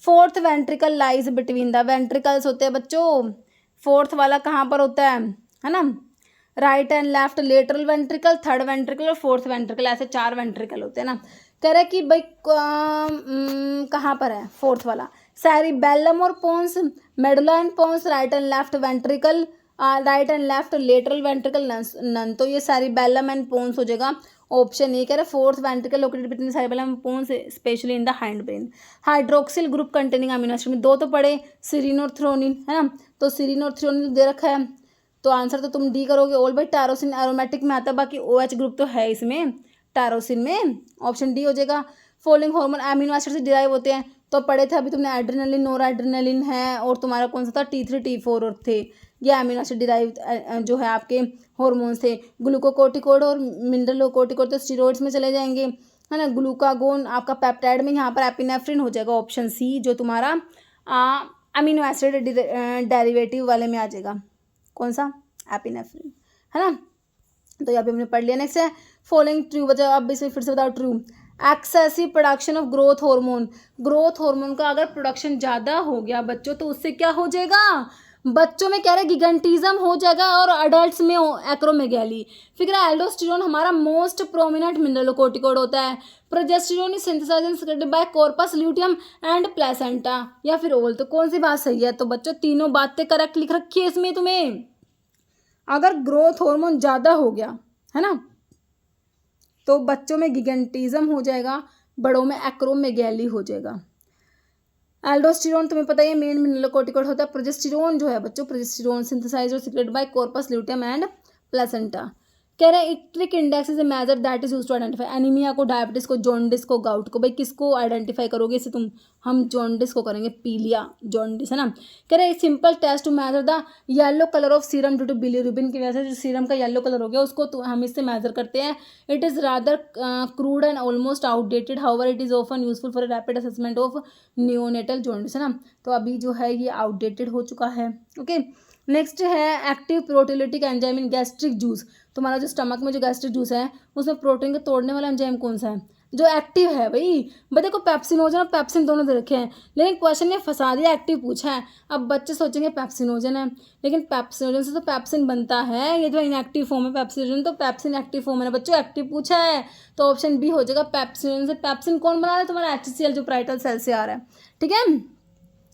4th ventricle lies between the ventricles होते हैं बच्चों, 4th वाला कहाँ पर होता है ना, right and left lateral ventricle, 3rd ventricle और 4th वेंट्रिकल, ऐसे 4 वेंट्रिकल होते हैं ना। कह रहा है कि भाई कहाँ पर है 4th वाला, सेरिबेलम और pons, medulla and pons, right and left ventricle, right and left lateral ventricle none, तो ये सेरिबेलम एंड पोन्स हो जाएगा, ऑप्शन ए कह रहा है 4th ventricle located between cerebellum and pons specially in the hind brain. Hydroxyl group containing amino acid में 2 तो पढ़े, सीरीन और थ्रोनिन, है ना, तो सीरीन और थ्रोनिन दे रखा है, तो आंसर तो तुम डी करोगे। ऑल भाई टायरोसिन एरोमेटिक में आता है, बाकी OH ग्रुप तो है इसमें टायरोसिन में, ऑप्शन डी हो जाएगा। फॉलोइंग हार्मोन अमीनो एसिड से डिराइव होते हैं, तो पढ़े थे अभी तुमने, एड्रेनलिन, नोराड्रेनलिन है, और तुम्हारा कौन सा था, T3 T4 और थे, ये अमीनो एसिड डिराइव जो है आपके हार्मोन से। ग्लूकोकोर्टिकोड और मिनरलोकोर्टिकोड तो स्टीरॉइड्स में चले जाएंगे, है ना। ग्लूकागोन आपका पेप्टाइड में, यहाँ पर एपिनेफ्रिन हो जाएगा, ऑप्शन सी जो तुम्हारा अमीनो एसिड डेरिवेटिव वाले में आ जाएगा, कौन सा, एपिनेफ्रिन, है ना। तो यहाँ पे हमने पढ़ लिया। नेक्स्ट है फॉलोइंग ट्रू, बचा अब इसमें फिर से बताओ true. Excessive production of growth hormone का अगर प्रोडक्शन ज़्यादा हो गया बच्चों तो उससे क्या हो जाएगा, बच्चों में कह रहे गिगेंटिज्म हो जाएगा और अडल्ट्स में एक्रोमेगैली। फिर एल्डोस्टेरोन हमारा मोस्ट प्रोमिनेंट मिनरलोकोर्टिकोइड होता है। Progesterone is synthesized and secreted by corpus luteum and placenta, या फिर ओल। तो कौन सी बात सही है? तो बच्चों तीनों बातें करेक्ट लिख रखी है इसमें तुम्हें। अगर ग्रोथ हार्मोन ज़्यादा हो गया है ना तो बच्चों में गिगेंटिज्म हो जाएगा, बड़ों में एक्रोमेगैली हो जाएगा। एल्डोस्टेरोन तुम्हें पता है मेन मिनरलोकोर्टिकोइड होता है। प्रोजेस्टेरोन जो है बच्चों, प्रोजेस्टेरोन सिंथेसाइज्ड और secreted by corpus luteum and placenta. कह रहे हैं icteric index is a measure that is used to identify anaemia को, डायबिटीज को, जॉन्डिस को, गाउट को। भाई किसको आइडेंटिफाई करोगे इसे तुम? हम जॉन्डिस को करेंगे, पीलिया जॉन्डिस है ना। कह रहे हैं simple test to measure the yellow colour of serum due to bilirubin की वजह से जो सीरम का येलो कलर हो गया उसको तो हम इससे मेजर करते हैं। It is rather crude and almost outdated, however it is often useful for rapid assessment of neonatal jaundice है ना। तो अभी जो है ये आउटडेटेड हो चुका है। ओके, नेक्स्ट है active proteolytic enzyme in gastric juice. तुम्हारा जो स्टमक में जो गैस्ट्रिक जूस है उसमें प्रोटीन को तोड़ने वाला एंजाइम कौन सा है जो एक्टिव है? भाई देखो पेप्सिनोजन और पेप्सिन दोनों दे रखे हैं, लेकिन क्वेश्चन ने फंसा दिया, एक्टिव पूछा है। अब बच्चे सोचेंगे पेप्सिनोजन है, लेकिन पेप्सिनोजन से तो पेप्सिन बनता है, ये जो इनएक्टिव फॉर्म है पेप्सिनोजन, तो पेप्सिन एक्टिव फॉर्म है ना बच्चों, एक्टिव पूछा है। तो ऑप्शन बी हो जाएगा पेप्सिनोजन से। पेप्सिन कौन बना रहा है? तुम्हारा HCl जो पाइटल सेल से आ रहा है, ठीक है।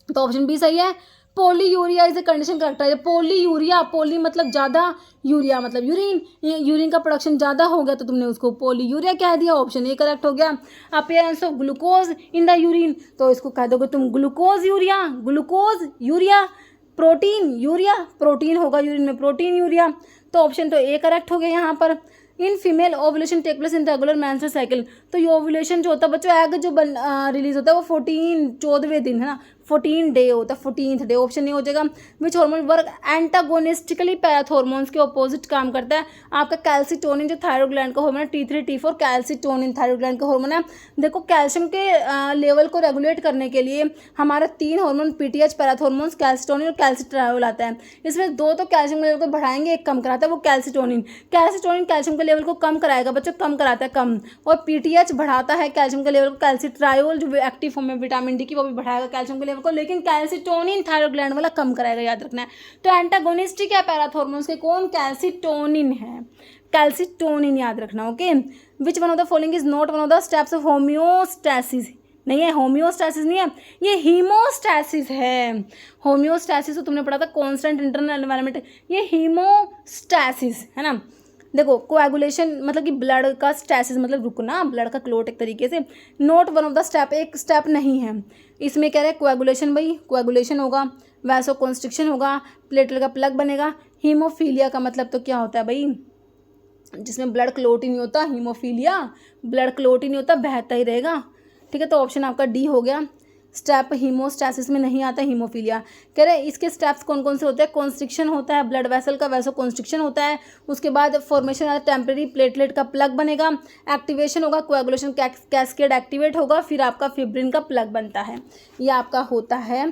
तो ऑप्शन बी सही है। Polyuria is a condition character. Polyuria, poly मतलब ज़्यादा, यूरिया मतलब यूरिन, यूरिन का प्रोडक्शन ज़्यादा हो गया तो तुमने उसको पोलीयूरिया कह दिया। ऑप्शन ए करेक्ट हो गया। Appearance of glucose in the urine, तो इसको कह दोगे तुम glucosuria, glucosuria. Proteinuria, protein होगा यूरिन में, प्रोटीन यूरिया। तो ऑप्शन तो ए करेक्ट हो गया यहाँ पर। In female ovulation take place in regular menstrual cycle, तो ये ओवुलेशन जो होता है बच्चों, एग जो रिलीज होता है वो 14वें दिन है ना, 14 डे होता है, 14th डे। ऑप्शन नहीं हो जाएगा। विच हार्मोन वर्क एंटागोनिस्टिकली पैराथॉर्मोन्स के ऑपोजिट काम करता है? आपका कैल्सिटोनिन जो थायराइड ग्लैंड का हार्मोन है, T3 T4 calcitonin thyroid gland का हार्मोन है। देखो कैल्शियम के लेवल को रेगुलेट करने के लिए हमारा 3 हार्मोन PTH पैराथॉर्मोन्स, कैल्सिटोनिन और कैल्सिट्रायोल आता है। इसमें 2 तो कैल्शियम लेवल को बढ़ाएंगे, एक कम कराता है, वो कैल्सिटोनिन। कैल्सिटोनिन कैल्शियम के लेवल को कम कराएगा बच्चों, कम कराता है कम, और PTH बढ़ाता है कैल्शियम के लेवल को। कैल्सिट्रायोल जो एक्टिव फॉर्म है विटामिन डी की वो भी बढ़ाएगा कैल्शियम के लेवल को, लेकिन कैल्सिटोनिन थायराइड ग्लैंड वाला कम कराएगा, याद रखना है। तो एंटागोनिस्टिक है पैराथॉर्मोन्स के कौन? कैल्सिटोनिन है, कैल्सिटोनिन याद रखना। Okay, which one of the following is not one of the steps of homeostasis? नहीं है, होम्योस्टैसिस नहीं है, ये हीमोस्टैसिस है। होम्योस्टैसिस तो तुमने पढ़ा था कांस्टेंट इंटरनल एनवायरनमेंट, ये हीमोस्टैसिस है ना। देखो कोएगुलेशन मतलब कि ब्लड का स्टैसिस मतलब रुकना, ब्लड का क्लोट एक तरीके से। Note one of the step, एक स्टेप नहीं है इसमें। कह रहे हैं कोएगुलेशन, भाई कोएगुलेशन होगा, वैसो कॉन्स्ट्रिक्शन होगा, प्लेटलेट का प्लग बनेगा। हीमोफीलिया का मतलब तो क्या होता है भाई? जिसमें ब्लड क्लोट ही नहीं होता, हीमोफीलिया, ब्लड क्लोट ही नहीं होता, बहता ही रहेगा, ठीक है। तो ऑप्शन आपका डी हो गया। स्टेप हीमोस्टैसिस में नहीं आता हीमोफीलिया। कह रहे हैं इसके स्टेप्स कौन कौन से होते हैं? कॉन्स्ट्रिक्शन होता है ब्लड वेसल का, वैसो कॉन्स्ट्रिक्शन होता है, उसके बाद फॉर्मेशन टेम्परेरी प्लेटलेट का प्लग बनेगा, एक्टिवेशन होगा, कोएगुलेशन कैस्केड एक्टिवेट होगा, फिर आपका फिब्रिन का प्लग बनता है। ये आपका होता है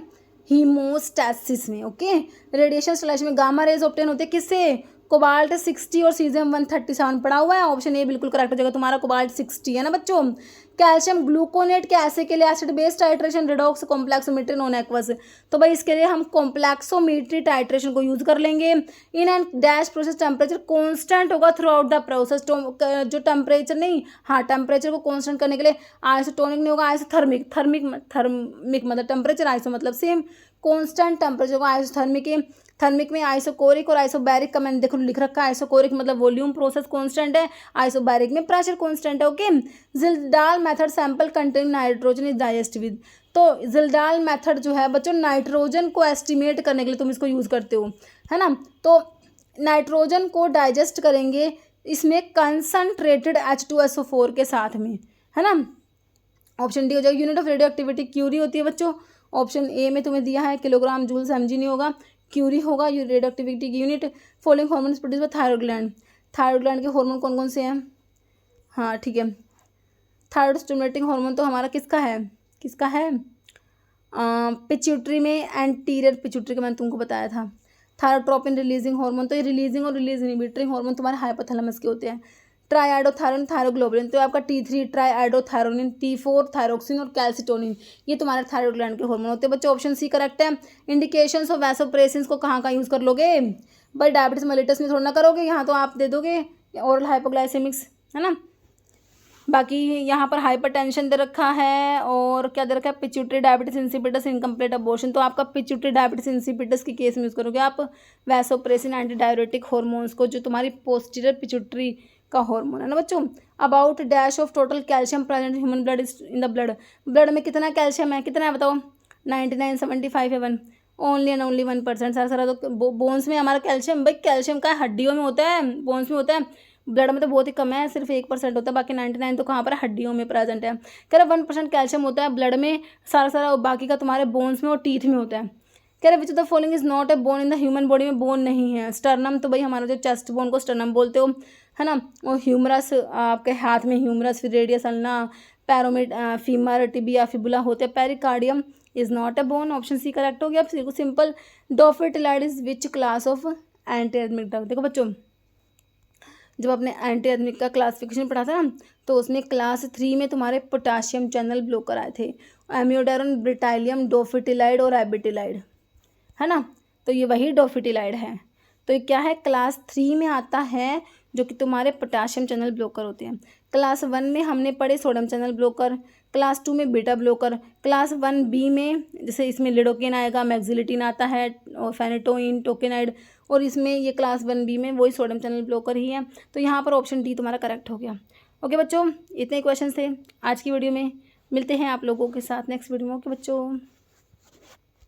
हीमोस्टैसिस में। ओके, रेडिएशन स्लैश में गामा रेज ऑब्टेन होते हैं किससे? कोबाल्ट 60 और सीजियम 137 पड़ा हुआ है। ऑप्शन ए बिल्कुल करेक्ट हो जाएगा तुम्हारा, कोबाल्ट 60 है ना बच्चों। कैल्शियम ग्लूकोनेट के एसिड के लिए acid base titration redox कॉम्प्लेक्सोमेट्री non aqueous, तो भाई इसके लिए हम कॉम्प्लेक्सोमेट्री टाइट्रेशन को यूज कर लेंगे। In and dash process temperature constant होगा थ्रू आउट द प्रोसेस, जो टेम्परेचर नहीं, हाँ टेम्परेचर को कांस्टेंट करने के लिए आइसोटोनिक नहीं होगा, आइसोथर्मिक, थर्मिक मतलब टेम्परेचर, आइसो मतलब सेम, कांस्टेंट टेम्परेचर को आइसोथर्मिक। थर्मिक में आइसोकोरिक और आइसोबैरिक का मैंने देखो लिख रखा है, आइसोकोरिक मतलब वॉल्यूम प्रोसेस कांस्टेंट है, आइसोबैरिक में प्रेशर कांस्टेंट है। Okay, Kjeldahl method sample contain nitrogen is digest with, तो जिल्डाल मेथड जो है बच्चों नाइट्रोजन को एस्टिमेट करने के लिए तुम इसको यूज़ करते हो, है ना। तो नाइट्रोजन को डाइजेस्ट करेंगे इसमें कंसनट्रेटेड H2SO4 के साथ में, है ना। ऑप्शन डी हो जाएगा। Unit of radioactivity curie होती है बच्चों, ऑप्शन ए में तुम्हें दिया है किलोग्राम जूल्स mg नहीं होगा, क्यूरी होगा रेडियो एक्टिविटी की unit. Following hormones produce by thyroid gland, thyroid gland के हार्मोन कौन कौन से हैं? हाँ ठीक है, थायराइड स्टिमुलेटिंग हार्मोन तो हमारा किसका है, किसका है? पिट्यूटरी में, एंटीरियर पिट्यूटरी का मैंने तुमको बताया था। थायरोट्रोपिन रिलीजिंग हार्मोन, तो ये रिलीजिंग और रिलीज इनहिबिटरी हार्मोन तुम्हारे हाइपोथैलेमस के होते हैं। ट्राइआडोथायरोन थायरोग्लोबुलिन, तो आपका T3 ट्राइआडोथायरोनिन, T4 थायरोक्सिन और कैल्सिटोनिन, ये तुम्हारे थायराइड ग्लैंड के हार्मोन होते हैं बच्चों। ऑप्शन सी करेक्ट है। इंडिकेशंस ऑफ वैसोप्रेसिन को कहाँ यूज़ कर लोगे भाई, डायबिटीज मेलिटस में थोड़ा ना करोगे, यहाँ तो आप दे दोगे ओरल हाइपोग्लाइसेमिक्स, है ना। बाकी यहाँ पर हाइपरटेंशन दे रखा है और क्या दे रखा है, pituitary diabetes insipidus, incomplete abortion, तो आपका पिट्यूटरी डायबिटीज इंसिपिडस के केस में यूज़ करोगे आप वैसोप्रेसिन एंटी डायरेटिक हॉर्मोन्स को, जो तुम्हारी पोस्टीरियर पिट्यूटरी का हार्मोन है ना बच्चों। About dash of total calcium present human blood is in the blood, blood में कितना कैल्शियम है, कितना है बताओ, 99, 75 है 1, ओनली एंड ओनली 1%। सारा तो बोन्स में हमारा कैल्शियम, भाई कैल्शियम का हड्डियों में होता है, बोन्स में होता है, ब्लड में तो बहुत ही कम है, सिर्फ 1% होता है, बाकी 99 तो कहाँ पर हड्डियों में प्रेजेंट है। कह रहा 1% कैल्शियम होता है ब्लड में, सारा बाकी का तुम्हारे बोन्स में और टीथ में होता है। कह रहे which of the following is not a bone in the human body, में बोन नहीं है। स्टर्नम, तो भाई हमारा जो चेस्ट बोन को स्टर्नम बोलते हो, है ना। और ह्यूमरस, आपके हाथ में ह्यूमरस, फिर रेडियस अल्ना, पैरोमिड, फीमर, टिबिया, फिबुला होते हैं। Pericardium is not a bone, option C correct हो गया। अब simple, dofetilide is which class of anti arrhythmic drug. देखो बच्चों, जब आपने एंटी एडमिक का क्लासिफिकेशन पढ़ा था ना, तो उसमें क्लास 3 में तुम्हारे पोटाशियम चैनल ब्लॉकर आए थे, एम्योडारोन, ब्रिटाइलियम, डोफिटिलाइड और एबिटिलाइड, है ना। तो ये वही डोफिटिलाइड है, तो ये क्या है, क्लास 3 में आता है, जो कि तुम्हारे पोटाशियम चैनल ब्लॉकर होते हैं। क्लास 1 में हमने पढ़े सोडियम चैनल ब्लॉकर, क्लास 2 में बीटा ब्लॉकर, क्लास 1B में जैसे इसमें लिडोकेन आएगा, मैक्सिलिटिन आता है और फेनेटोइन, टोकेनाइड, और इसमें ये क्लास 1B में वही सोडियम चैनल ब्लॉकर ही है। तो यहाँ पर ऑप्शन डी तुम्हारा करेक्ट हो गया। ओके बच्चों, इतने क्वेश्चन थे आज की वीडियो में, मिलते हैं आप लोगों के साथ नेक्स्ट वीडियो में। ओके बच्चों।